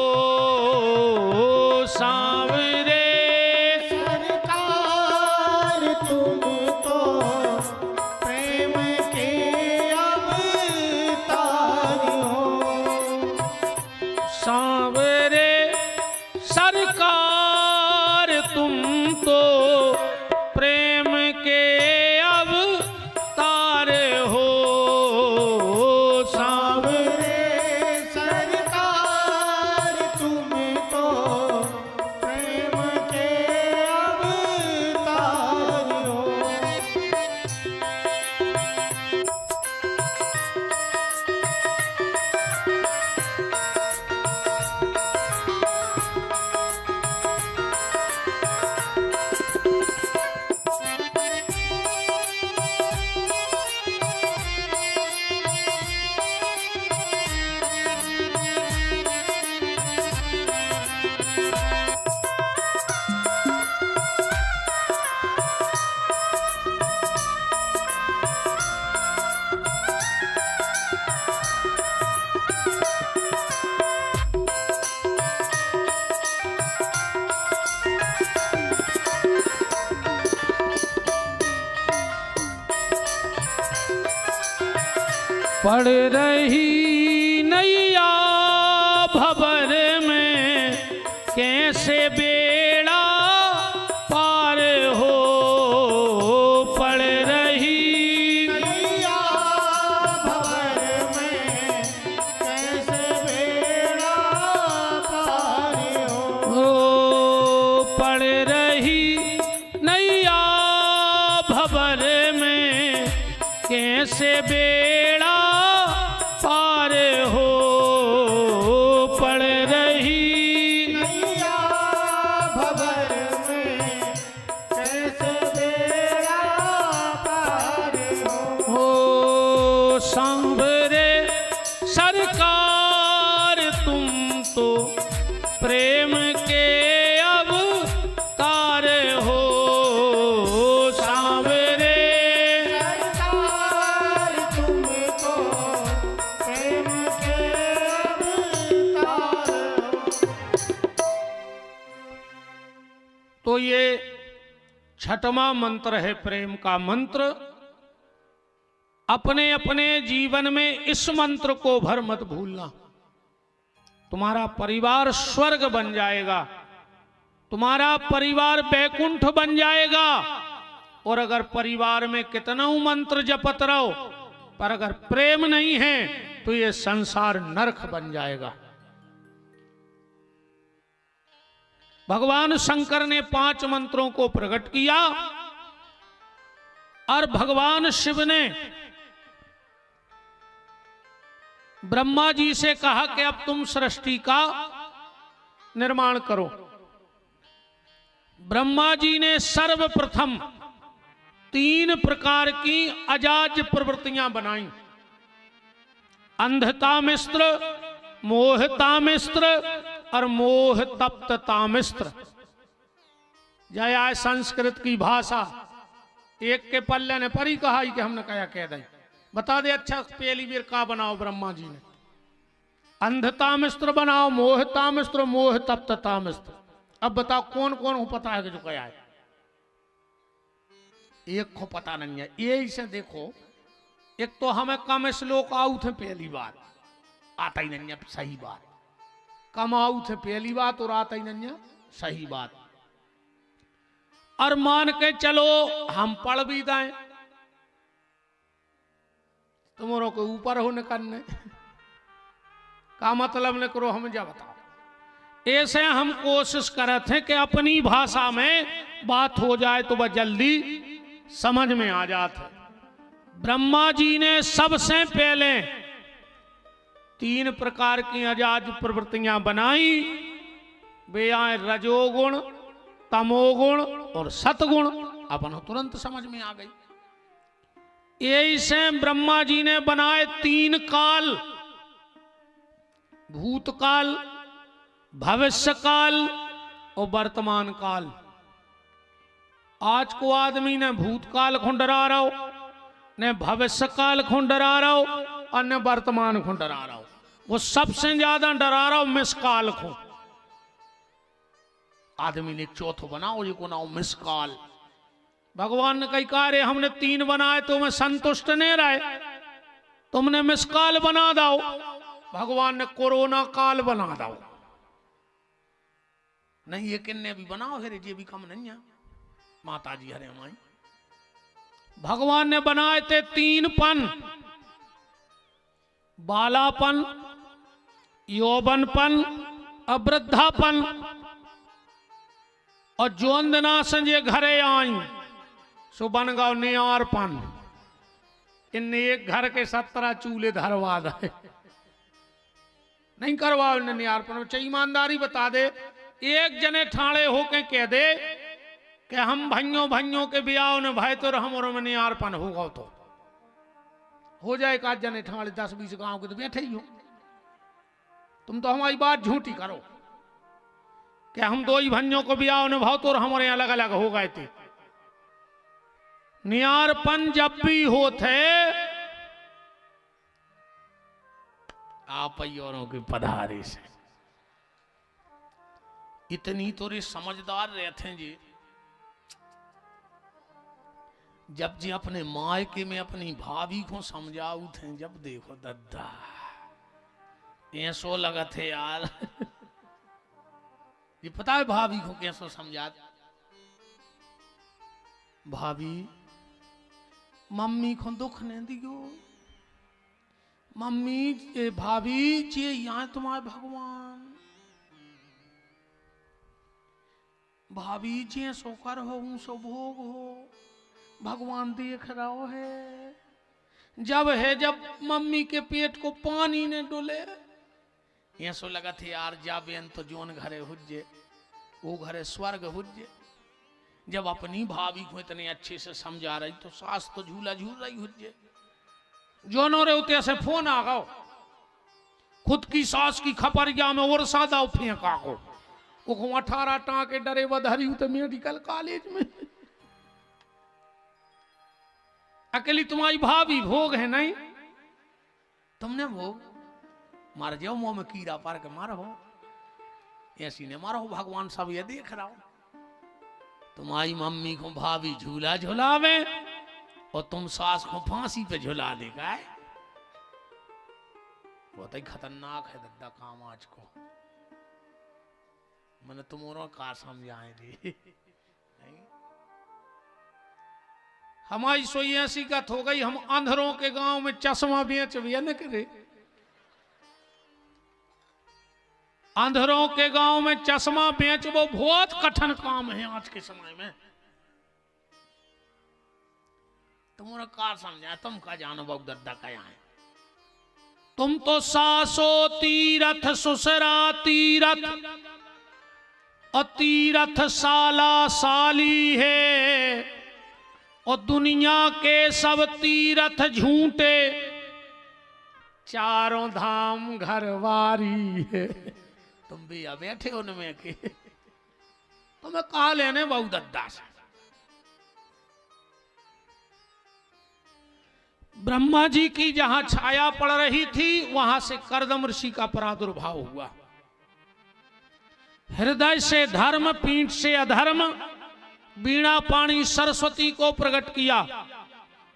सांवरे
सरकार तुम तो प्रेम के अवतार हो।
सांवरे सरकार तुम तो प्रेम के अवतार हो। पड़ रही नैया भंवर में पड़ रही नैया भंवर में कैसे बेड़ा पार हो, पड़ रही
नैया भंवर में कैसे बेड़ा पार
हो। सांवरे सरकार तुम तो प्रेम के अवतार हो, सांवरे
सरकार तुम तो प्रेम के अवतार हो।
तो ये छठवां मंत्र है प्रेम का मंत्र। अपने अपने जीवन में इस मंत्र को भर मत भूलना। तुम्हारा परिवार स्वर्ग बन जाएगा, तुम्हारा परिवार बैकुंठ बन जाएगा। और अगर परिवार में कितना मंत्र जपत रहो, पर अगर प्रेम नहीं है तो ये संसार नरक बन जाएगा। भगवान शंकर ने 5 मंत्रों को प्रकट किया और भगवान शिव ने ब्रह्मा जी से कहा कि अब तुम सृष्टि का निर्माण करो। ब्रह्मा जी ने सर्वप्रथम 3 प्रकार की अजाज प्रवृत्तियां बनाई। अंधतामिस्त्र, मोहतामिस्त्र और मोह तप्ततामिस्त्र। जय आय संस्कृत की भाषा। एक के पल्ले ने परी कहा कि हमने कहा कह दे, बता दे अच्छा पहली बार का बनाओ ब्रह्मा जी ने। अंधतामिस्त्र बनाओ, मोहतामिस्त्र, मोह तप्ततामिस्त्र। अब बताओ कौन कौन हो पता है कि जो क्या है? एक को पता नहीं है। ये से देखो, एक तो हमें कम श्लोक आऊ थे पहली बार, आता ही नहीं है सही बात। कम आऊ थे पहली बात और आता ही नहीं है सही बात। और मान के चलो हम पढ़ भी दें, तुम्हारों के ऊपर हो न करने का मतलब न करो, हमें जा बताओ। ऐसे हम कोशिश करते हैं कि अपनी भाषा में बात हो जाए तो वह जल्दी समझ में आ जाते। ब्रह्मा जी ने सबसे पहले 3 प्रकार की अजाज प्रवृत्तियां बनाई। वे आए रजोगुण, तमोगुण और सतगुण। अपन तुरंत समझ में आ गई। यही से ब्रह्मा जी ने बनाए 3 काल, भूतकाल, भविष्य काल और वर्तमान काल। आज को आदमी ने भूतकाल को डरा रहा हो, ने भविष्य काल को डरा रहा हो और ने वर्तमान को डरा रहा हो। वो सबसे ज्यादा डरा रहा हो मिसकाल को। आदमी ने 4थो बनाओ, ये को नाओ मिसकाल। भगवान ने कही कार्य हमने 3 बनाए तो मैं संतुष्ट नहीं रहे, तुमने मिसकाल बना दो। भगवान ने कोरोना काल बना दो। नहीं ये किन्ने भी बनाओ, फिर ये भी कम नहीं है। माता जी हरे माई। भगवान ने बनाए थे 3 पन, बालापन, यौवनपन और वृद्धापन। और जोंदना संजय घरे आई सो बन गौ नियारपन। इन एक घर के 17 चूल्हे धरवा दे, नहीं करवाओ इन्हें नियारपन। चाहे ईमानदारी बता दे, एक जने ठाणे होके कह दे कि हम भाइयों के ब्याह ने भाई तो हम और में नियारपन होगा तो हो जाए। 1 जने ठाणे 10-20 गांव के तो बैठे ही हो। तुम तो हमारी बात झूठी करो कि हम 2 ही भाइयों को ब्याह ने भाव तो हमारे अलग अलग हो गए थे। नियारपन जब भी होते आप औरों के पधारे से। इतनी तो रे समझदार रहते हैं जी। जब जी अपने मायके में अपनी भाभी को समझाऊ थे, जब देखो दद्दा ऐसो लगा थे यार। ये पता है भाभी को कैसो समझा? भाभी मम्मी को दुख नहीं दियो, मम्मी भाभी चे यहाँ तुम्हारे भगवान भाभी जे सो कर हो सो भोग हो, भगवान देख रहा है। जब मम्मी के पेट को पानी ने डुले, ये सो लगा थे यार जाबेन तो जोन घरे हुज्जे वो घरे स्वर्ग हुज्जे। जब अपनी भाभी को इतने अच्छे से समझा रही तो सास तो झूला झूल रही हुज्जे। जोनो रे उते से फोन आ गो, खुद की सास की खपरिया में और सादा फेंका को 18 टाँके डरे बधरी तो मेडिकल कॉलेज में। अकेली तुम्हारी भाभी भोग है नहीं, तुमने भोग मार जाओ, मुंह में कीड़ा पार के मारो, ऐसी ने मारो, भगवान सब ये देख रहा हो। तुम्हारी मम्मी को भाभी झूला झुलावे और तुम सास को फांसी पे झुला देगा। बहुत ही खतरनाक है दद्दा काम आज को। मैंने तुम्हारा का समझाए दी हमारी सोई ऐसी कथ हो गई, हम अंधरों के गांव में चश्मा बेच भी न करे। अंधरों के गांव में चश्मा बेच वो बहुत कठिन काम है आज के समय में। तुम्हारा कार समझा, तुम का जानो बहु दद्दा का यहाँ है। तुम तो सासो तीरथ ससुरा तीरथ और तीरथ साला साली है, और दुनिया के सब तीरथ झूठे, चारों धाम घरवारी है। तुम भी अब बैठे उनमें के तुम्हें कहा लेने बहु दद्दा से। ब्रह्मा जी की जहां छाया पड़ रही थी वहां से कर्दम ऋषि का प्रादुर्भाव हुआ। हृदय से धर्म, पीठ से अधर्म, वीणा पाणी सरस्वती को प्रकट किया,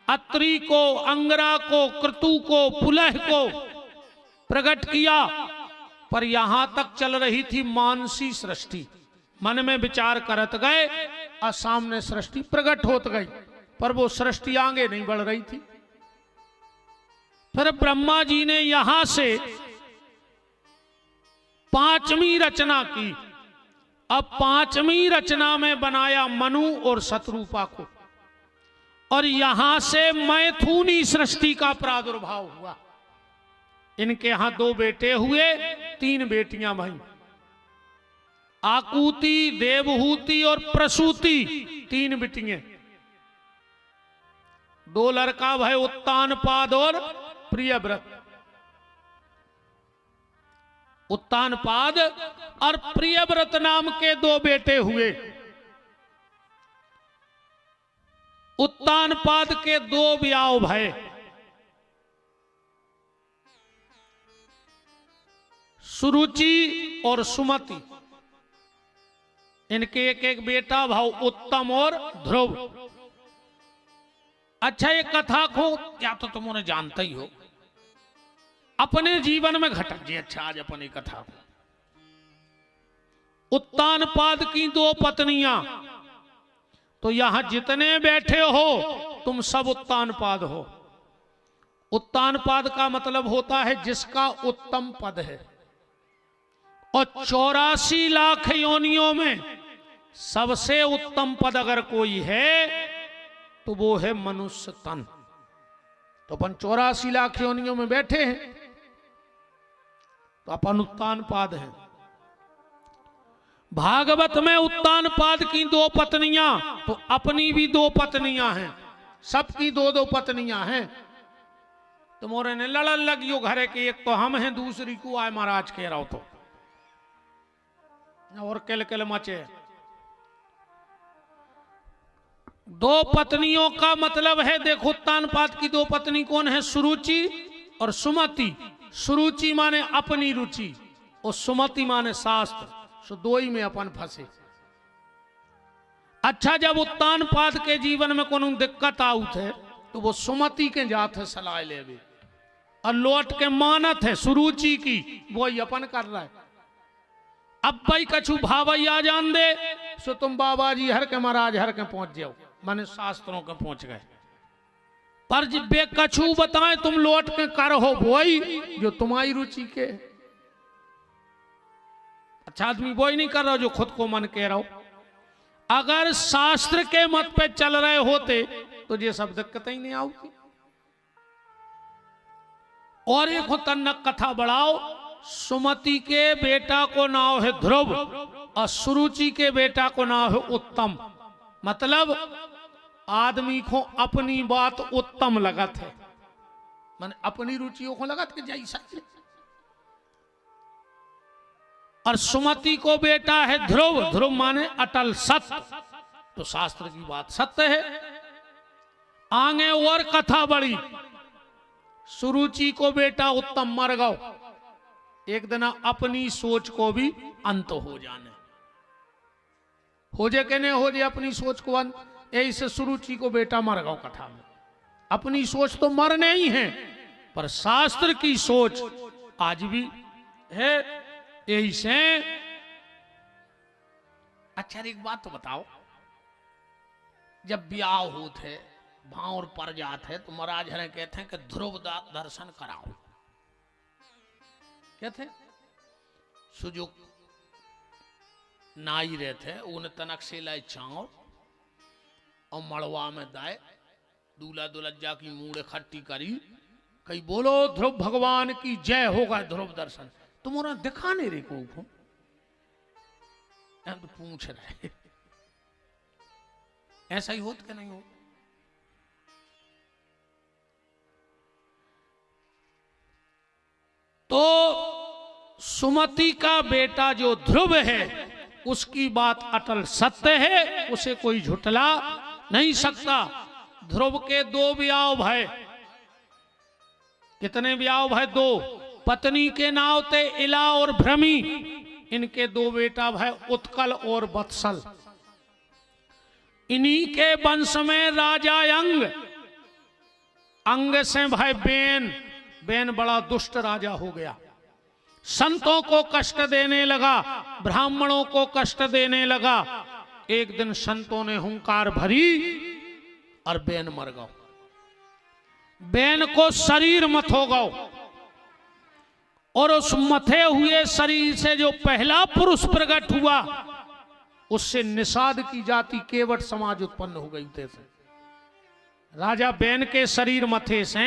अत्रि को, अंगरा को, क्रतु को, पुलह को प्रकट किया। पर यहां तक चल रही थी मानसी सृष्टि। मन में विचार करत गए और सामने सृष्टि प्रकट होत गई, पर वो सृष्टि आगे नहीं बढ़ रही थी। फिर ब्रह्मा जी ने यहां से 5वीं रचना की। अब 5वीं रचना में बनाया मनु और शत्रुपा को, और यहां से मैथुनी सृष्टि का प्रादुर्भाव हुआ। इनके यहां 2 बेटे हुए, 3 बेटियां भई। आकुति, देवहूति और प्रसूति 3 बेटियां। 2 लड़का भय उत्तानपाद और प्रियव्रत। उत्तानपाद और प्रियव्रत नाम के 2 बेटे हुए। उत्तानपाद के 2 ब्याह भय। सुरुचि और सुमति, इनके एक एक बेटा भाव उत्तम और ध्रुव। अच्छा, ये कथा को क्या तो तुम उन्हें जानते ही हो, अपने जीवन में घटक जी। अच्छा, आज अपनी कथा को, उत्तानपाद की 2 पत्नियां, तो यहां जितने बैठे हो तुम सब उत्तानपाद हो। उत्तानपाद का मतलब होता है जिसका उत्तम पद है, और 84 लाख योनियों में सबसे उत्तम पद अगर कोई है तो वो है मनुष्य तन। तो अपन 84 लाख योनियों में बैठे हैं तो अपन उत्तानपाद हैं। भागवत में उत्तानपाद की 2 पत्नियां, तो अपनी भी 2 पत्नियां हैं, सबकी 2-2 पत्नियां हैं। तो मोरे ने लड़न लगियो घरे के, एक तो हम हैं, दूसरी को आए महाराज कह रहा हो तो, और किल किल मचे। 2 पत्नियों का मतलब है, देखो उत्तानपाद की 2 पत्नी कौन है? सुरुचि और सुमति। सुरुचि माने अपनी रुचि और सुमति माने शास्त्र। सो 2 ही में अपन फंसे। अच्छा, जब उत्तानपाद के जीवन में कोनो दिक्कत आउत है तो वो सुमति के जात है सलाह लेवे, और लौट के मानत है सुरुचि की, वो ही अपन कर रहा है। अब भाई कछु भावई आ जान दे सो तुम बाबा जी हर के महाराज हर के पहुंच जाओ, माने शास्त्रों के पहुंच गए। पर जब बे कछु बताएं तुम लौट के कर हो वही जो तुम्हारी रुचि के। अच्छा आदमी वही नहीं कर रहा जो खुद को मन कह रहा हो। अगर शास्त्र के मत पे चल रहे होते तो ये सब दिक्कतें ही नहीं आती। और एक होता न कथा बढ़ाओ, सुमति के बेटा को नाम है ध्रुव और सुरुचि के बेटा को नाम है उत्तम। मतलब आदमी को अपनी बात उत्तम लगत है, माने अपनी रुचियों को लगत कि जैसा। और सुमति को बेटा है ध्रुव, ध्रुव माने अटल सत्य, तो शास्त्र की बात सत्य है। आगे और कथा बढ़ी, सुरुचि को बेटा उत्तम मर गौ, एक दिन अपनी सोच को भी अंत हो जाने, हो जे के नहीं हो जे अपनी सोच को अंत, ऐसे सुरुचि को बेटा मर गौ कथा में। अपनी सोच तो मरने ही है, पर शास्त्र की सोच आज भी है ऐसे। अच्छा एक बात तो बताओ, जब ब्याह होते भावर पर जाते है तो महाराज हरे कहते हैं कि ध्रुव दर्शन कराओ। कहते सुजुक नाई रहते उन तनक से लाई चाव और मड़वा में दाए दूल्हा दुलज्जा की मूड इकट्ठी करी, कहीं बोलो ध्रुव भगवान की जय, होगा ध्रुव दर्शन। तुम्हारा दिखा नहीं रे को तो पूछ रहे ऐसा ही होता कि नहीं हो। तो सुमति का बेटा जो ध्रुव है उसकी बात अटल सत्य है, उसे कोई झुटला नहीं सकता। ध्रुव के दो ब्याह भय, कितने ब्याह भय? दो। पत्नी के नाव थे इला और भ्रमी, इनके दो बेटा भय उत्कल और वत्सल। इन्हीं के वंश में राजा अंग, अंग से भाई बेन, बेन बड़ा दुष्ट राजा हो गया, संतों को कष्ट देने लगा, ब्राह्मणों को कष्ट देने लगा। एक दिन संतों ने हुंकार भरी और बेन मर गौ। बेन को शरीर मत हो गौ, और उस मथे हुए शरीर से जो पहला पुरुष प्रकट हुआ उससे निषाद की जाति केवट समाज उत्पन्न हो गई थे। राजा बेन के शरीर मथे से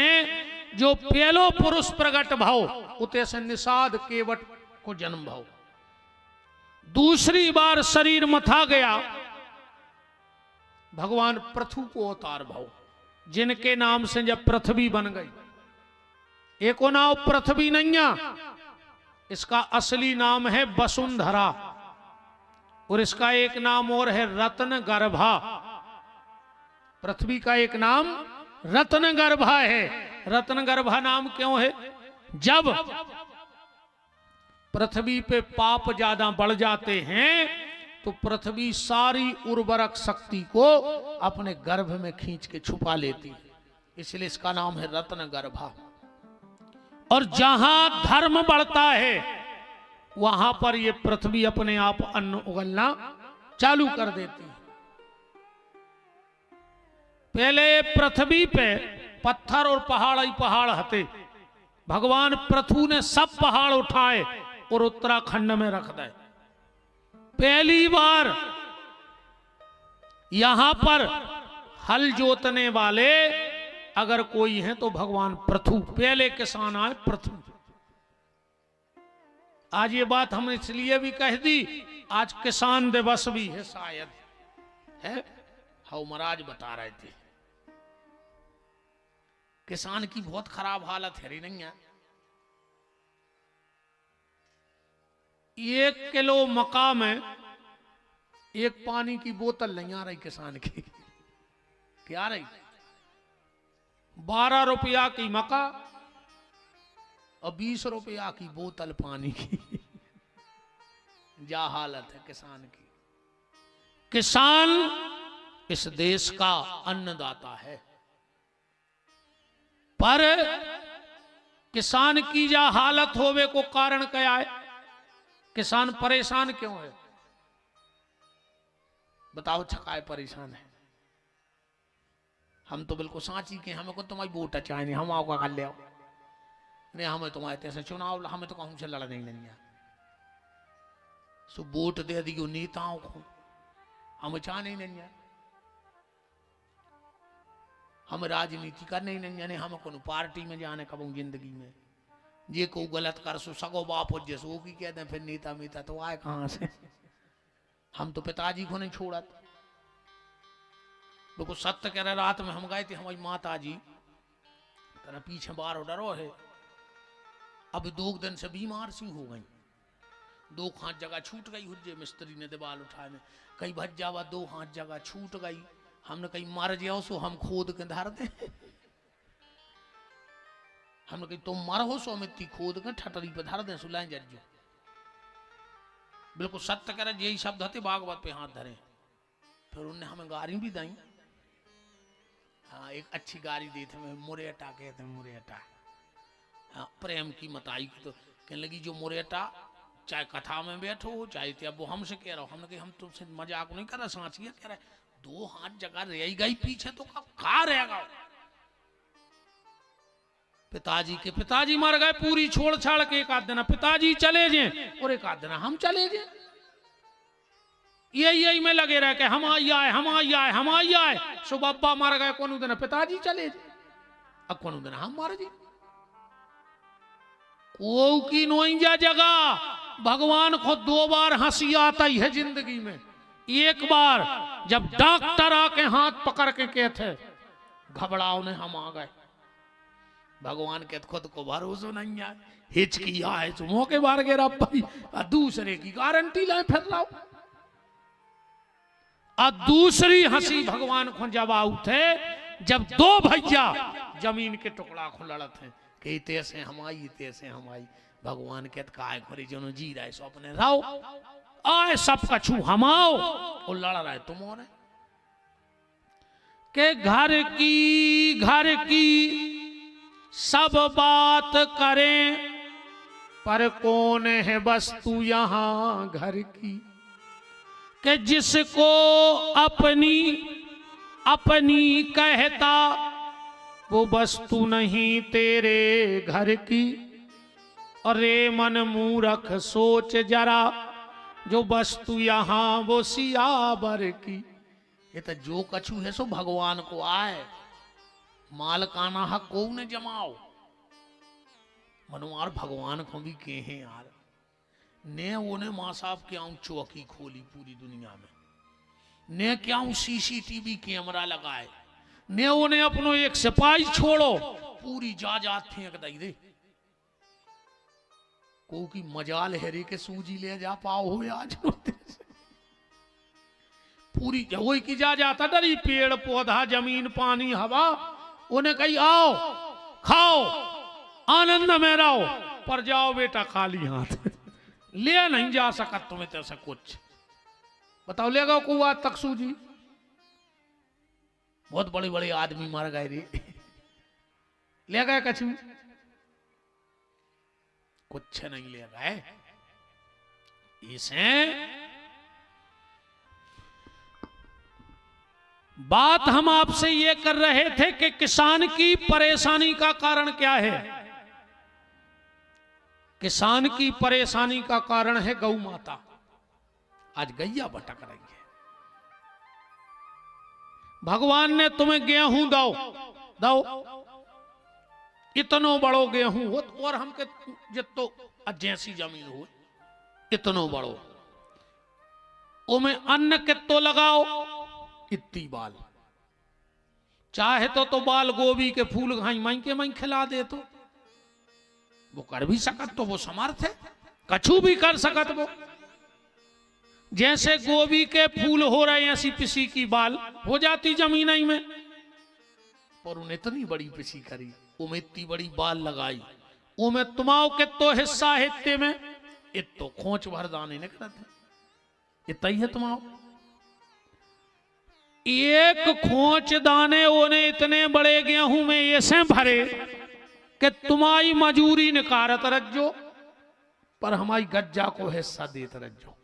जो पहलो पुरुष प्रकट भाव उते से निषाद केवट को जन्म भाव। दूसरी बार शरीर मथा गया भगवान पृथु को अवतार भाव, जिनके नाम से जब पृथ्वी बन गई। एको नाम पृथ्वी नैया, इसका असली नाम है वसुंधरा, और इसका एक नाम और है रत्न गर्भा। पृथ्वी का एक नाम रत्न गर्भा है। रत्न गर्भा नाम क्यों है? जब पृथ्वी पे पाप ज्यादा बढ़ जाते हैं तो पृथ्वी सारी उर्वरक शक्ति को अपने गर्भ में खींच के छुपा लेती है, इसलिए इसका नाम है रत्न गर्भा। और जहां धर्म बढ़ता है वहां पर ये पृथ्वी अपने आप अन्न उगलना चालू कर देती है। पहले पृथ्वी पे पत्थर और पहाड़ ही पहाड़ हते, भगवान पृथु ने सब पहाड़ उठाए और उत्तराखंड में रख दे। पहली बार यहां पर हल जोतने वाले अगर कोई है तो भगवान पृथु, पहले किसान आए पृथु। आज ये बात हम इसलिए भी कह दी, आज किसान दिवस भी है, शायद है, हाउ महाराज बता रहे थे किसान की बहुत खराब हालत है, नहीं है। 1 किलो मक्का में एक पानी की बोतल नहीं आ रही किसान की। क्या रही? 12 रुपया की मक्का और 20 रुपया की बोतल पानी की। जा हालत है किसान की। किसान इस देश का अन्नदाता है, पर किसान की जा हालत होवे को कारण क्या है? किसान परेशान क्यों है? बताओ, छकाए परेशान है। हम तो बिल्कुल सांची के, हमें को तुम्हारी वोट चाहिए नहीं, हम आओ कर ले नहीं, हमें तुम्हारे तैसे चुनाव, हमें तो कहूं से लड़ने नहीं है। सो वोट दे दी नेताओं को, हम चाहने नहीं जाने, हम राजनीति करने नहीं जाने, हम को पार्टी में जाने कब जिंदगी में जे को गलत कर सो सगो बाप हो जैसे वो की कहते हैं फिर नेता मीता तो आए कहाँ से। हम तो पिताजी को नहीं छोड़ा था। देखो सत्य कह रहे, रात में हम गए थे, हमारी माता जी तेरा पीछे बार डरो है, अब 2 दिन से बीमार सी हो गई, 2 हाथ जगह छूट गई, हुज्जे मिस्त्री ने दीवाल उठाए में कहीं भज जावा, 2 हाथ जगह छूट गई, हमने कहीं मर जाओ सो हम खोद के धर दे, हमने कहीं तुम मर हो सो मिट्टी खोद के ठटरी पे धर दे सुलाएं जज्जो। बिल्कुल सत्य करे, यही शब्द होते भागवत पे हाथ धरे। फिर उनने हमें गाड़ी भी दी, हाँ एक अच्छी गाड़ी दी थी, मुरेटा कहते हैं, मुरेटा, हाँ प्रेम की मताई तो कहने लगी जो मुरेटा चाहे कथा में बैठो चाहे थे, अब वो हमसे कह रहा हो, हमने कहा हम तुमसे मजाक नहीं कर रहे, सांचिया कह रहे 2 हाथ जगह रह गई पीछे तो कहा रहेगा। पिताजी मर गए, पूरी छोड़ छाड़ के एक आध दिन पिताजी चले जाए और एक आध दिन हम चले जाए, यही में लगे रहे कि हम आई आए, सुबह अब्बा मर गए, कौन दिन पिताजी चले जाए, अब कौन दिन हम मर जाए। को की नोइंजा जगह भगवान को 2 बार हंसी आता ही है जिंदगी में। एक बार जब डॉक्टर आके हाथ पकड़ के कहते घबराओ ने हम आ गए, भगवान के खुद को भरोसा नहीं है, हिचकी आए तो मौके बार गिरा भाई, दूसरे की गारंटी लाए फिर लाओ। और दूसरी हंसी भगवान को जब उठे जब 2 भैया जमीन के टुकड़ा को लड़त है कि तैसे हम आई, भगवान के काय खरी जो जी रहे सो अपने रहो आए सब कछु हमाओ और लड़ रहे तुम और के घर की सब बात करें पर कौन है वस्तु यहां घर की, कि जिसको अपनी कहता वो वस्तु नहीं तेरे घर की। अरे मन मूर्ख सोच जरा जो वस्तु यहां वो सियावर की। ये तो जो कछु है सो भगवान को आए, मालकाना हक को न जमाओ। मनवार भगवान को भी के हैं यार, ने उन्हें माँ साहब क्या चौकी खोली पूरी दुनिया में, ने क्या CCTV कैमरा लगाए, ने उन्हें अपनो एक सिपाही छोड़ो पूरी जात फेंक दई दे। को की मजाल हेरे के सूजी ले जा पाओ हो आज पूरी वही की जाता डरी, पेड़ पौधा जमीन पानी हवा, उन्हें कही आओ खाओ आनंद में रहो, पर जाओ बेटा खाली हाथ ले नहीं जा सका तुम्हें तैसा कुछ। बताओ लेगा को आज तक सूजी, बहुत बड़े बड़े आदमी मर गए रे, ले गए कछु कुछ नहीं ले गए। इसे बात हम आपसे ये कर रहे थे कि किसान की परेशानी का कारण क्या है। किसान की परेशानी का कारण है गौ माता। आज गैया भटक रही है। भगवान ने तुम्हें गेहूं दो इतनो बड़ो गेहूं हो और हमके जितो जैसी जमीन हो इतनो बड़ो, उमें अन्न कितो लगाओ इतनी बाल, चाहे तो बाल गोभी के फूल घाई माई के माई खिला दे, तो वो कर भी सकत, तो वो समर्थ है, कछु भी कर सकत वो। जैसे गोभी के फूल हो रहे ऐसी पिसी की बाल हो जाती जमीन ही में, पर उन्हें इतनी बड़ी पिसी करी, उमें इतनी बड़ी बाल लगाई, उमें तुमाओ के तो हिस्सा हित्ते में इतो खोच भर दाने निकलते, इतना ही है तुमाओ। एक खोच दाने उन्हें इतने बड़े गेहूं में ऐसे भरे कि तुम्हारी मजूरी निकारत रखो, पर हमारी गज्जा को हिस्सा देते रखो।